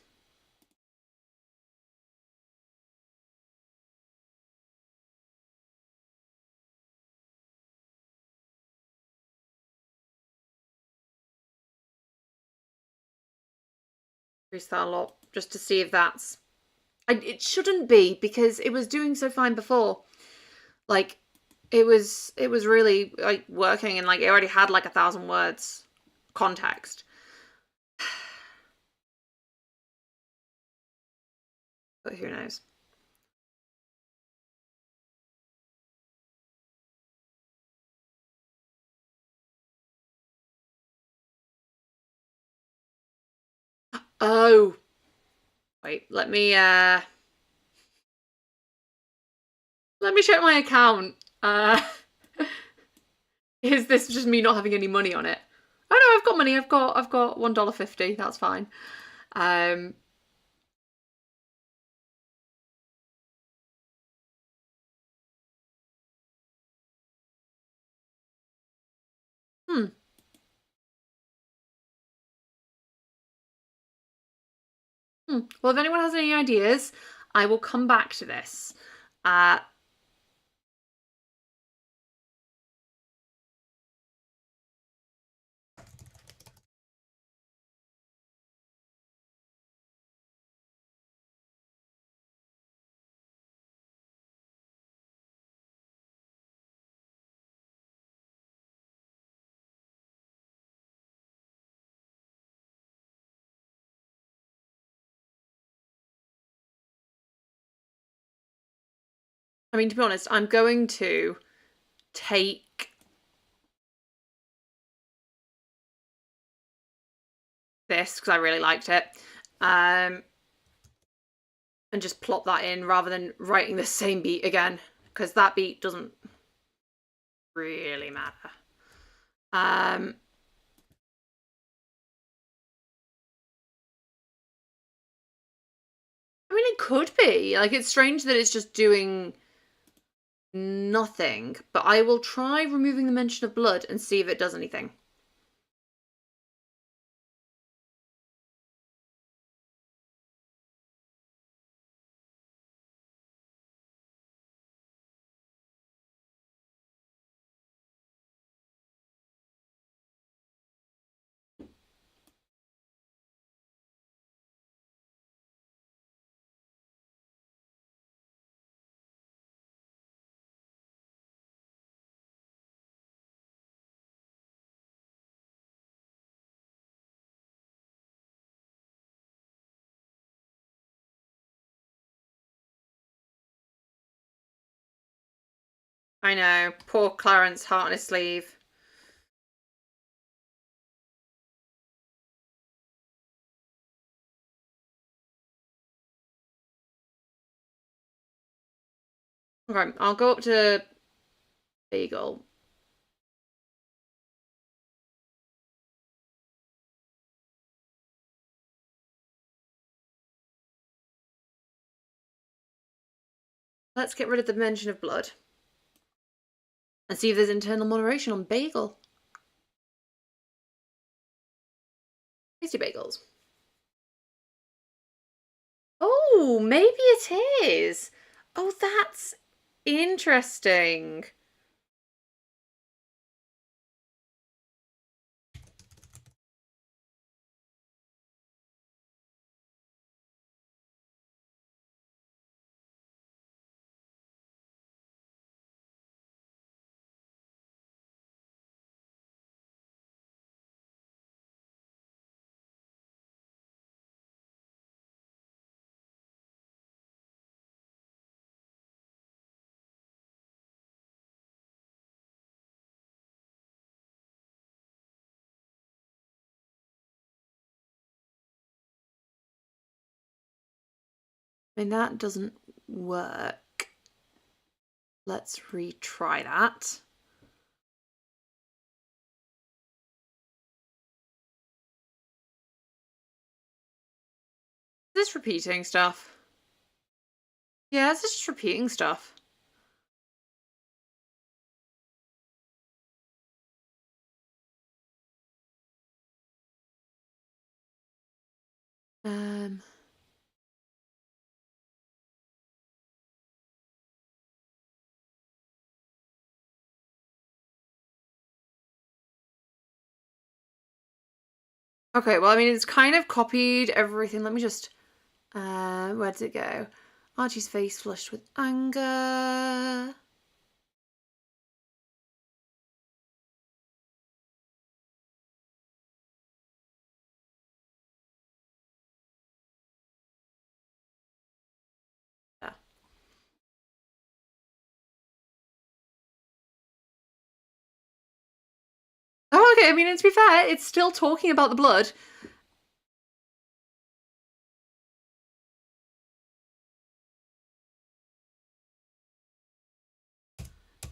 Speaker 1: increase that a lot just to see if that's... it shouldn't be, because it was doing so fine before. Like, it was really like working, and like it already had like 1,000 words context. But who knows? Oh, wait, let me check my account. Is this just me not having any money on it? Oh no, I've got money. I've got $1.50. That's fine. Um, hmm. Well, if anyone has any ideas, I will come back to this. I mean, to be honest, I'm going to take this because I really liked it, and just plop that in rather than writing the same beat again, because that beat doesn't really matter. I mean, it could be. Like, it's strange that it's just doing nothing, but I will try removing the mention of blood and see if it does anything. I know, poor Clarence, heart on his sleeve. Okay, I'll go up to Bagel. Let's get rid of the mention of blood and see if there's internal moderation on Bagel. Tasty bagels. Oh, maybe it is. Oh, that's interesting. I mean, that doesn't work. Let's retry that. Is this repeating stuff? Yeah, it's just repeating stuff. Um, okay, well, I mean, it's kind of copied everything. Let me just, where did it go? Archie's face flushed with anger. Yeah. Oh, okay, I mean, to be fair, it's still talking about the blood.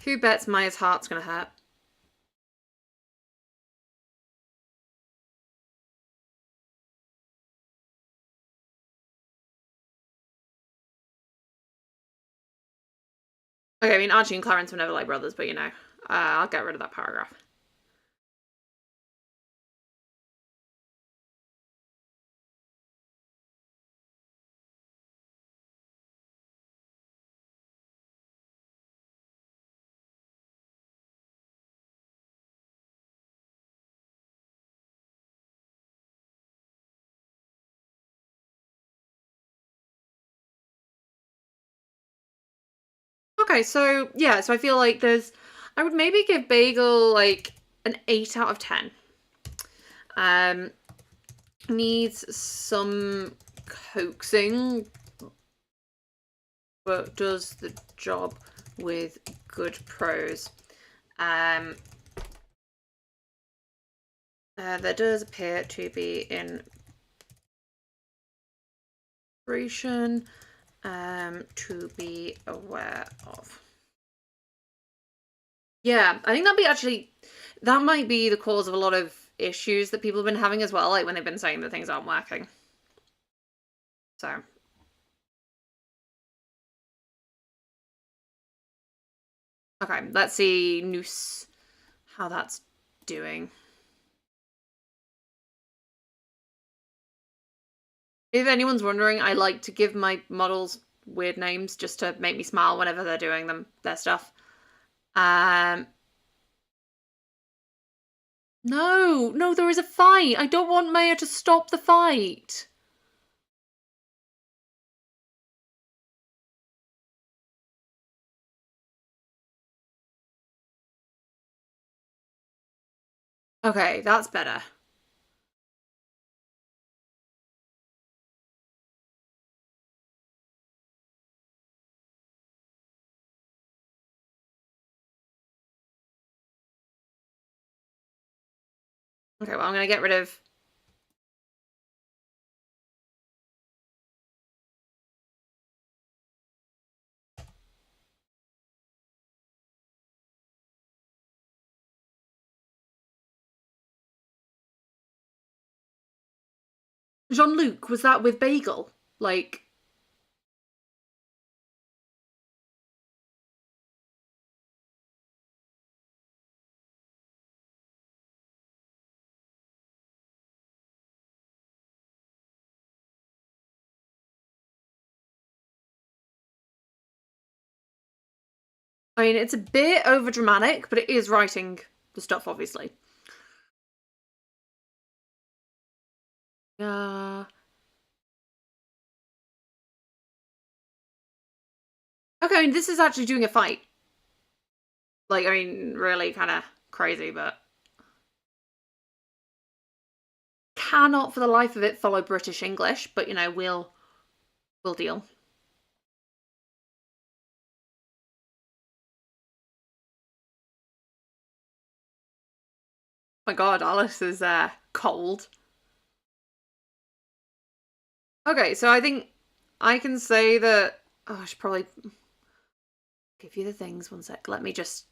Speaker 1: Who bets Maya's heart's gonna hurt? Okay, I mean, Archie and Clarence were never like brothers, but you know, I'll get rid of that paragraph. Okay, so yeah, so I feel like I would maybe give Bagel like an 8 out of 10. Needs some coaxing, but does the job with good prose. There does appear to be inspiration to be aware of. Yeah, I think that might be the cause of a lot of issues that people have been having as well, like when they've been saying that things aren't working. So. Okay, let's see Nous, how that's doing. If anyone's wondering, I like to give my models weird names just to make me smile whenever they're doing their stuff. No, there is a fight. I don't want Maya to stop the fight. Okay, that's better. Okay, well, I'm going to get rid of... Jean-Luc, was that with Bagel? Like... I mean, it's a bit over dramatic, but it is writing the stuff, obviously. Okay, I mean, this is actually doing a fight. Like, I mean, really kind of crazy, but cannot for the life of it follow British English, but you know, we'll deal. Oh my god, Alice is cold. Okay, so I think I can say that. Oh, I should probably give you the things. One sec. Let me just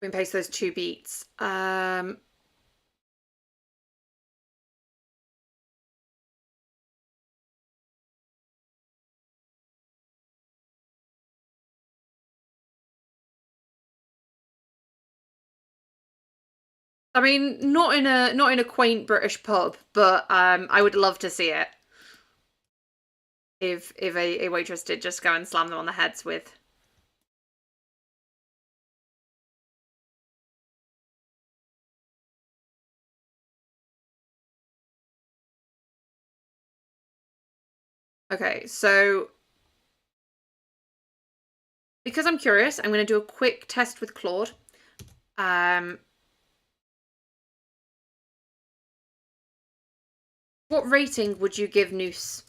Speaker 1: paste those 2 beats. I mean, not in a quaint British pub, but I would love to see it if a waitress did just go and slam them on the heads with. Okay, so because I'm curious, I'm going to do a quick test with Claude. What rating would you give Nous?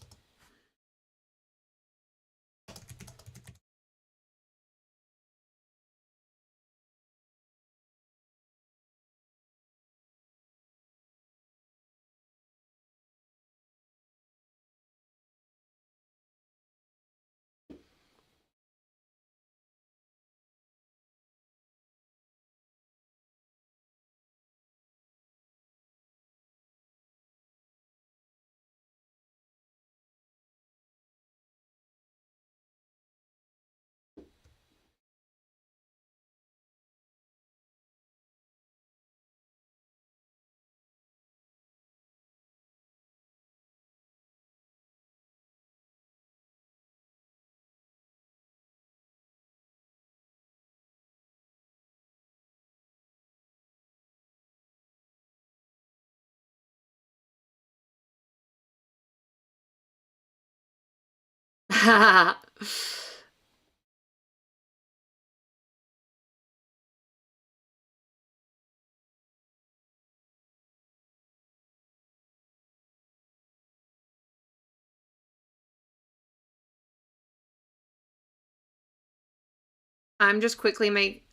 Speaker 1: I'm just quickly make.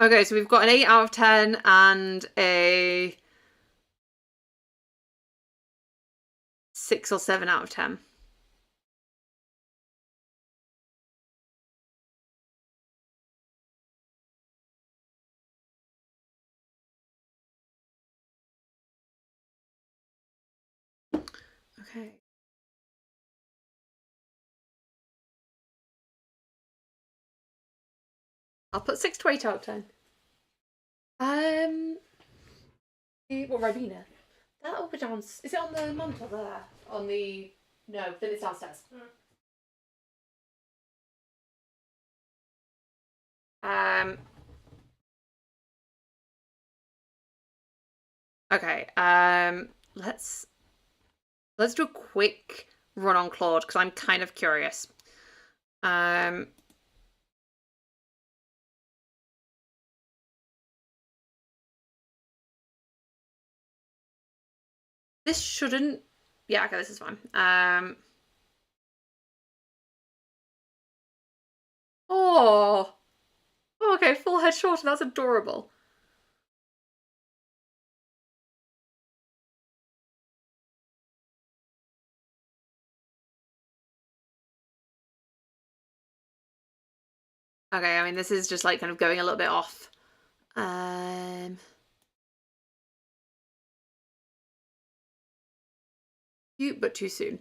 Speaker 1: Okay, so we've got an 8 out of 10 and a 6 or 7 out of 10. Okay. I'll put 6 to 8 out of 10. What Ribena? That upper dance. Is it on the mantle there? On the. No, then it's downstairs. Um. Okay. Let's do a quick run on Claude because I'm kind of curious. This shouldn't. Yeah, okay, this is fine. Oh. Oh, okay, full head shorter. That's adorable. Okay, I mean, this is just like kind of going a little bit off. Cute, but too soon.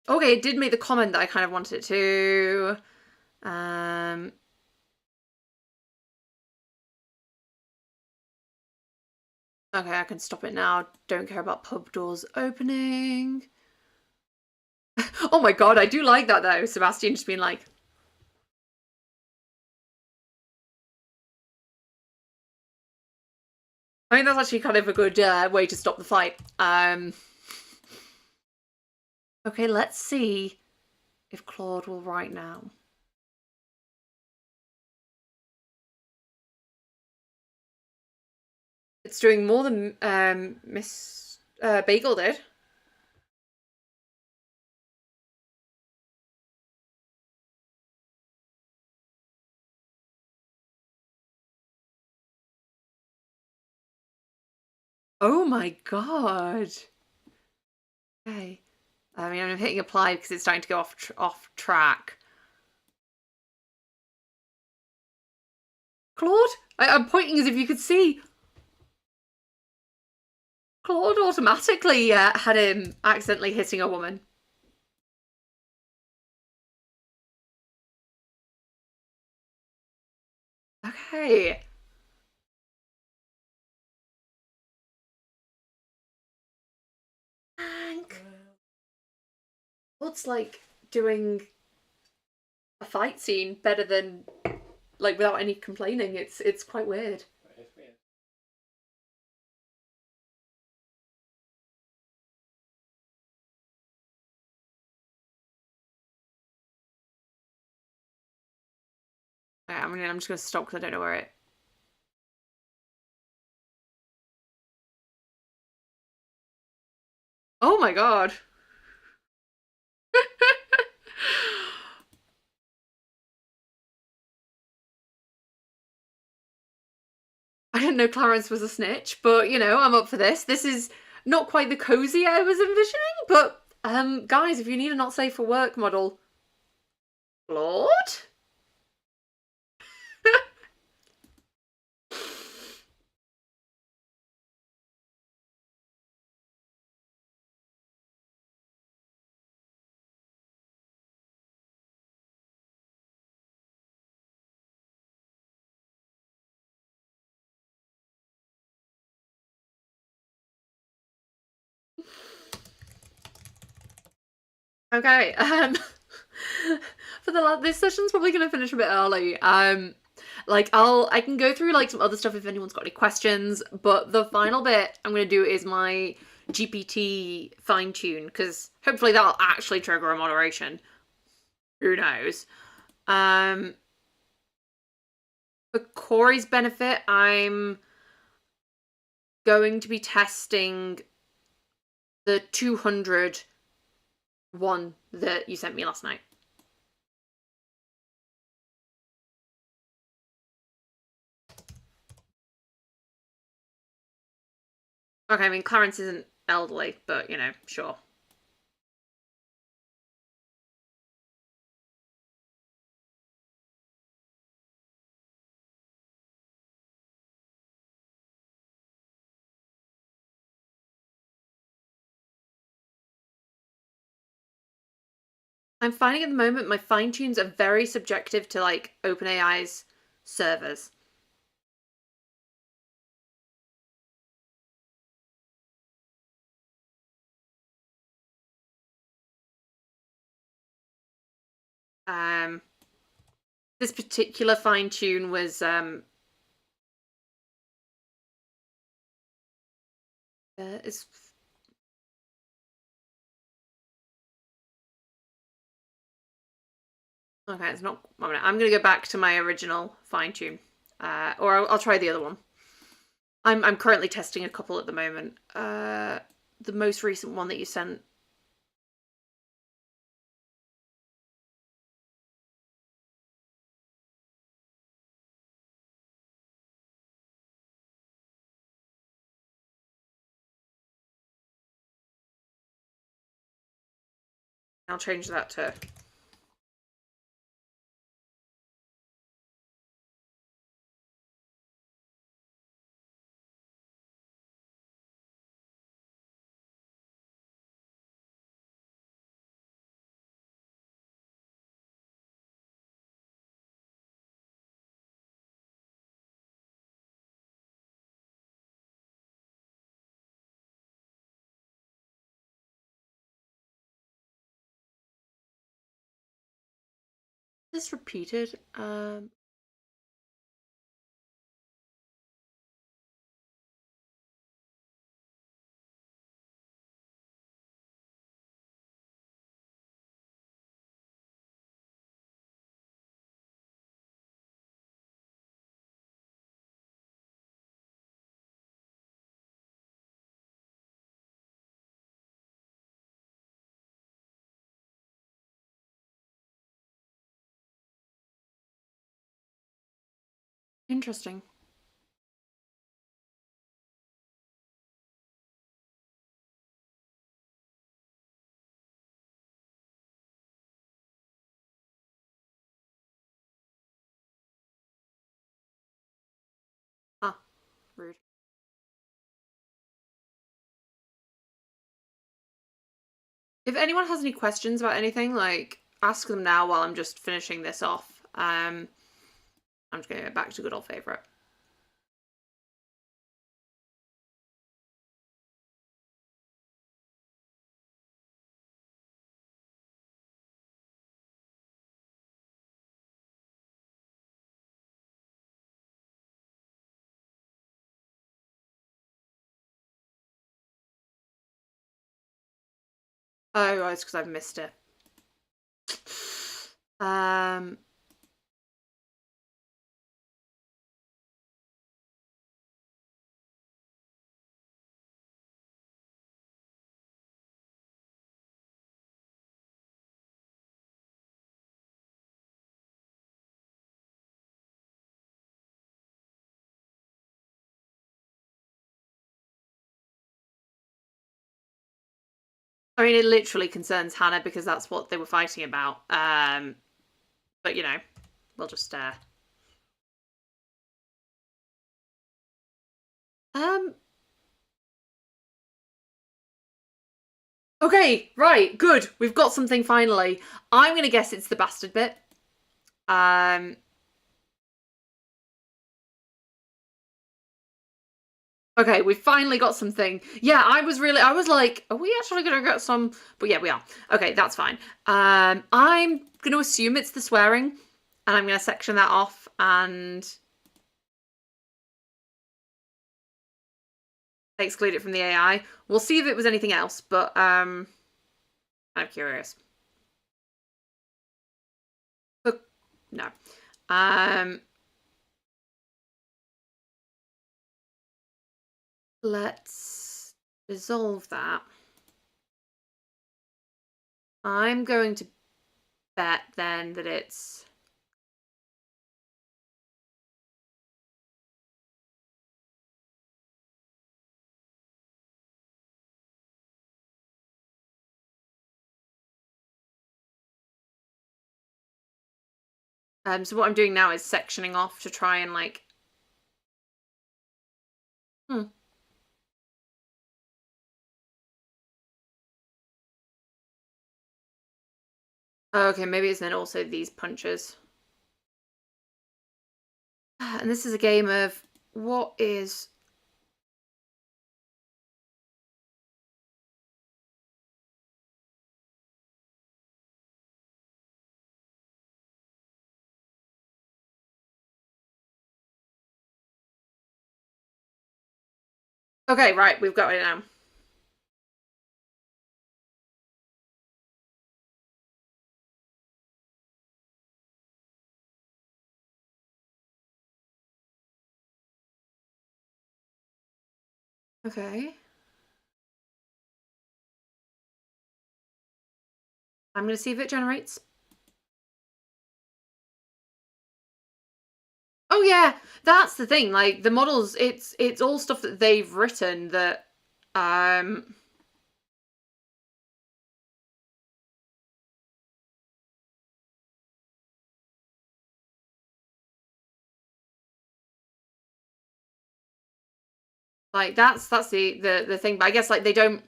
Speaker 1: Okay, it did make the comment that I kind of wanted it to. Okay, I can stop it now. Don't care about pub doors opening. Oh my god, I do like that though. Sebastian just being like, I mean, that's actually kind of a good way to stop the fight. Okay, let's see if Claude will write now. It's doing more than Miss Bagel did. Oh my god. Okay. I mean, I'm hitting apply because it's starting to go off track. Claude? I'm pointing as if you could see. Claude automatically had him accidentally hitting a woman. Okay. Hank. Claude's like doing a fight scene better than like without any complaining. It's quite weird. I mean, I'm just gonna stop because I don't know where it. Oh my god. I didn't know Clarence was a snitch, but you know, I'm up for this. This is not quite the cozy I was envisioning, but guys, if you need a not safe for work model, Lord? Okay, for this session's probably gonna finish a bit early. Like I can go through like some other stuff if anyone's got any questions, but the final bit I'm gonna do is my GPT fine tune because hopefully that'll actually trigger a moderation. Who knows? Um, for Corey's benefit, I'm going to be testing the 200 one that you sent me last night. Okay, I mean, Clarence isn't elderly, but, you know, sure. I'm finding at the moment my fine tunes are very subjective to, like, OpenAI's servers. Um, this particular fine tune was, it's okay. It's not. I'm gonna go back to my original fine tune, or I'll try the other one. I'm currently testing a couple at the moment. The most recent one that you sent. I'll change that to. This repeated. Interesting. Ah, rude. If anyone has any questions about anything, like, ask them now while I'm just finishing this off. I'm just going to go back to good old favourite. Oh, it's because I've missed it. Um, I mean, it literally concerns Hannah because that's what they were fighting about. But you know, we'll just Um. Okay, right, good. We've got something finally. I'm gonna guess it's the bastard bit. Um. Okay, we finally got something. Yeah, I was like, are we actually gonna get some? But yeah, we are. Okay, that's fine. I'm gonna assume it's the swearing, and I'm gonna section that off and exclude it from the AI. We'll see if it was anything else, but I'm curious. But no. Um, let's resolve that. I'm going to bet then that it's so what I'm doing now is sectioning off to try and like hmm. Oh, okay, maybe it's then also these punches. And this is a game of what is okay, right, we've got it now. Okay. I'm gonna see if it generates. Oh yeah, that's the thing. Like the models, it's all stuff that they've written that um like that's the thing. But I guess like they don't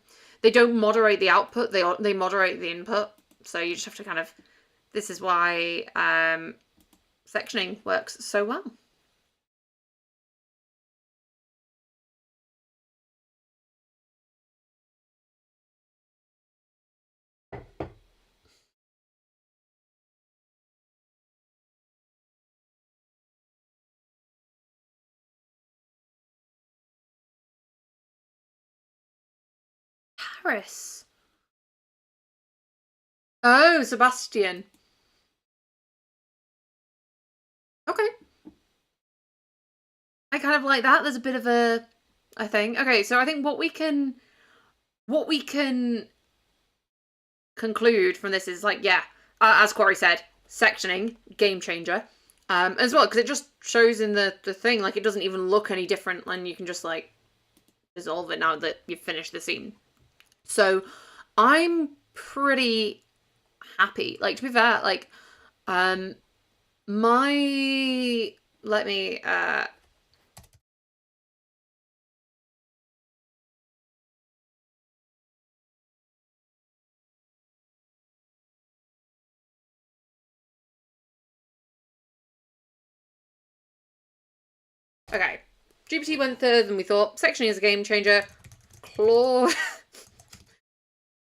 Speaker 1: moderate the output, they moderate the input. So you just have to kind of this is why sectioning works so well. Chris? Oh, Sebastian. Okay. I kind of like that. There's a bit of a thing. Okay, so I think what we can conclude from this is like, yeah, as Corey said, sectioning, game changer. As well, because it just shows in the thing, like, it doesn't even look any different, and you can just, like, dissolve it now that you've finished the scene. So, I'm pretty happy. Like, to be fair, like, let me, okay. GPT went further than we thought. Sectioning is a game changer. Claude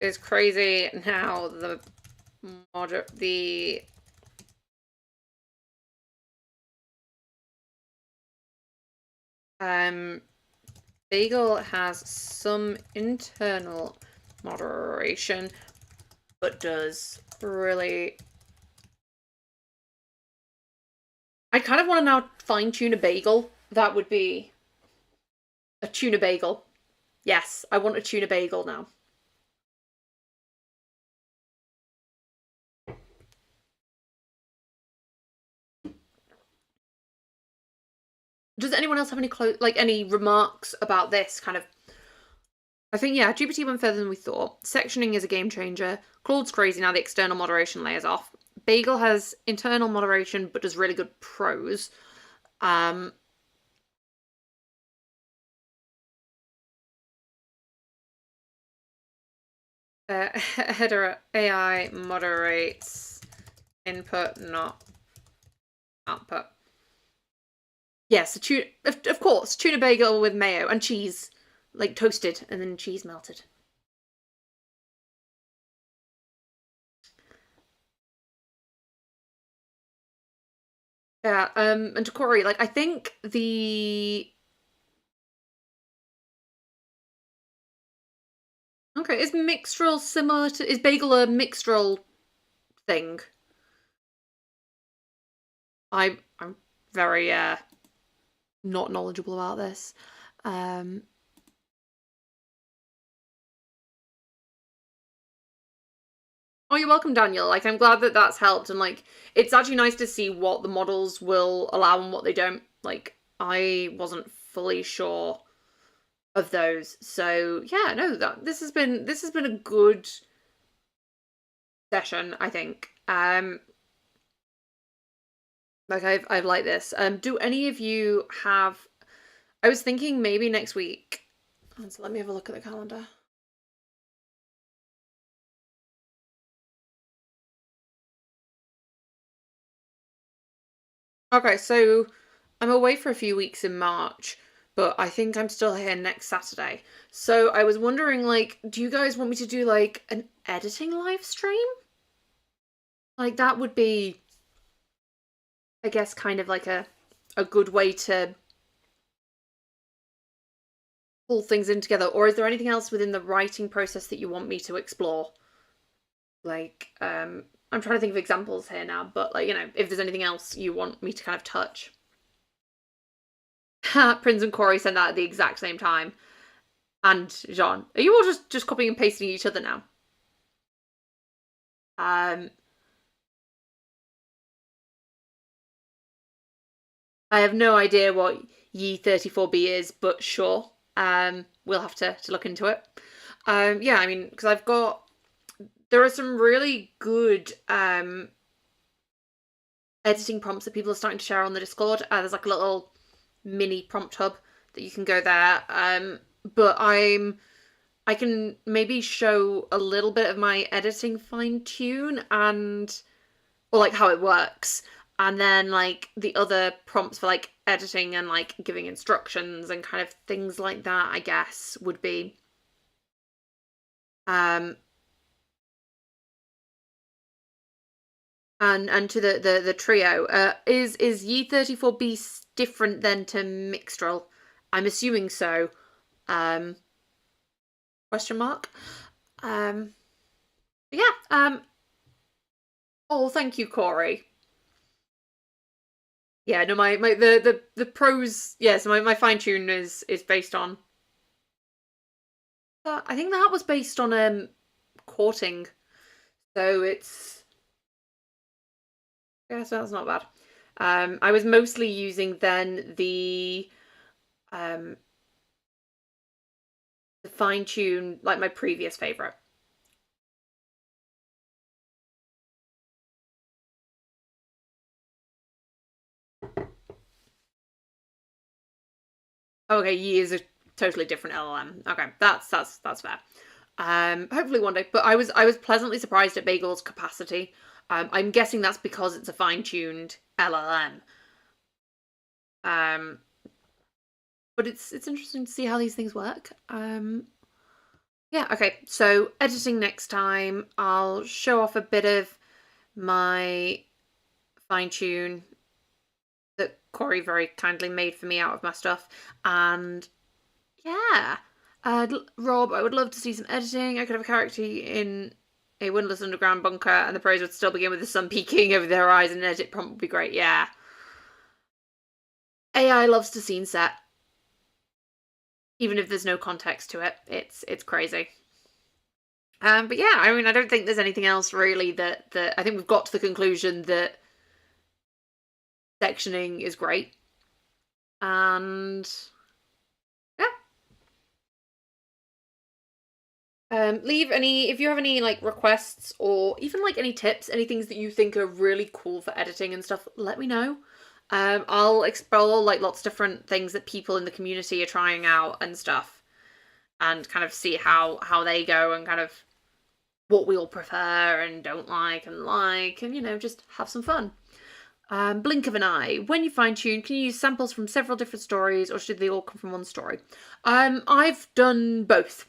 Speaker 1: is crazy. Now the Bagel has some internal moderation, but does really. I kind of want to now fine tune a bagel. That would be a tuna bagel. Yes, I want a tuna bagel now. Does anyone else have any remarks about this kind of? I think, yeah, GPT went further than we thought. Sectioning is a game changer. Claude's crazy now the external moderation layers off. Bagel has internal moderation but does really good prose. Header AI moderates input, not output. Yes, of course, tuna bagel with mayo and cheese, like toasted and then cheese melted. Yeah, and to Corey, like, I think okay, is Mistral similar to, is Bagel a Mistral thing? I'm very not knowledgeable about this. Oh, you're welcome, Daniel. Like, I'm glad that that's helped, and like, it's actually nice to see what the models will allow and what they don't. Like, I wasn't fully sure of those, so yeah, no, that this has been a good session, I think. Like, I've liked this. Do any of you have? I was thinking maybe next week. So let me have a look at the calendar. Okay, so I'm away for a few weeks in March, but I think I'm still here next Saturday. So I was wondering, like, do you guys want me to do like an editing live stream? Like, that would be, I guess, kind of like a good way to pull things in together. Or is there anything else within the writing process that you want me to explore? Like, I'm trying to think of examples here now, but like, you know, if there's anything else you want me to kind of touch. Prince and Corey sent that at the exact same time. And Jean. Are you all just copying and pasting each other now? I have no idea what Ye 34B is, but sure. We'll have to look into it. Yeah, I mean, because there are some really good editing prompts that people are starting to share on the Discord. There's like a little mini prompt hub that you can go there. But I can maybe show a little bit of my editing fine tune or like how it works. And then like the other prompts for like editing and like giving instructions and kind of things like that, I guess, would be and to the trio. Is Ye 34B different then to Mixtral? I'm assuming so. Question mark. Yeah. Oh, thank you, Corey. Yeah, no, the pros. Yes, my fine tune is based on. I think that was based on courting. So it's, yeah, so that's not bad. I was mostly using then um the fine tune, like my previous favorite. Okay, Yi is a totally different LLM. Okay, that's fair. Hopefully one day. But I was pleasantly surprised at Bagel's capacity. I'm guessing that's because it's a fine-tuned LLM. Um, but it's interesting to see how these things work. Yeah, okay. So editing next time, I'll show off a bit of my fine tune that Corey very kindly made for me out of my stuff, and yeah. Rob, I would love to see some editing. I could have a character in a windless underground bunker, and the prose would still begin with the sun peeking over the horizon, and edit prompt would be great. Yeah. AI loves to scene set, even if there's no context to it. It's crazy. But yeah, I mean, I don't think there's anything else really that I think we've got to the conclusion that sectioning is great, and yeah. Leave any if you have any like requests or even like any tips, any things that you think are really cool for editing and stuff, let me know. I'll explore like lots of different things that people in the community are trying out and stuff, and kind of see how they go and kind of what we all prefer and don't like, and you know, just have some fun. Blink of an eye. When you fine tune, can you use samples from several different stories, or should they all come from one story? I've done both.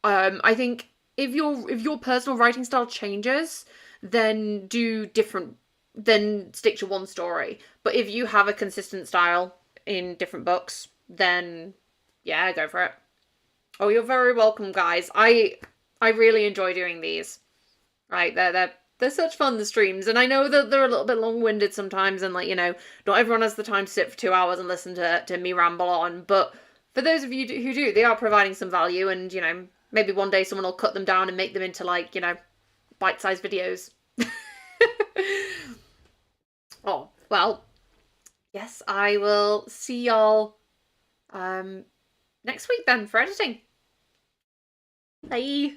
Speaker 1: I think if your personal writing style changes, then do different. Then stick to one story. But if you have a consistent style in different books, then yeah, go for it. Oh, you're very welcome, guys. I really enjoy doing these. Right, they're such fun, the streams, and I know that they're a little bit long-winded sometimes, and like, you know, not everyone has the time to sit for 2 hours and listen to me ramble on, but for those of you who do, they are providing some value, and you know, maybe one day someone will cut them down and make them into like, you know, bite-sized videos. Oh, well, yes, I will see y'all next week then for editing. Bye.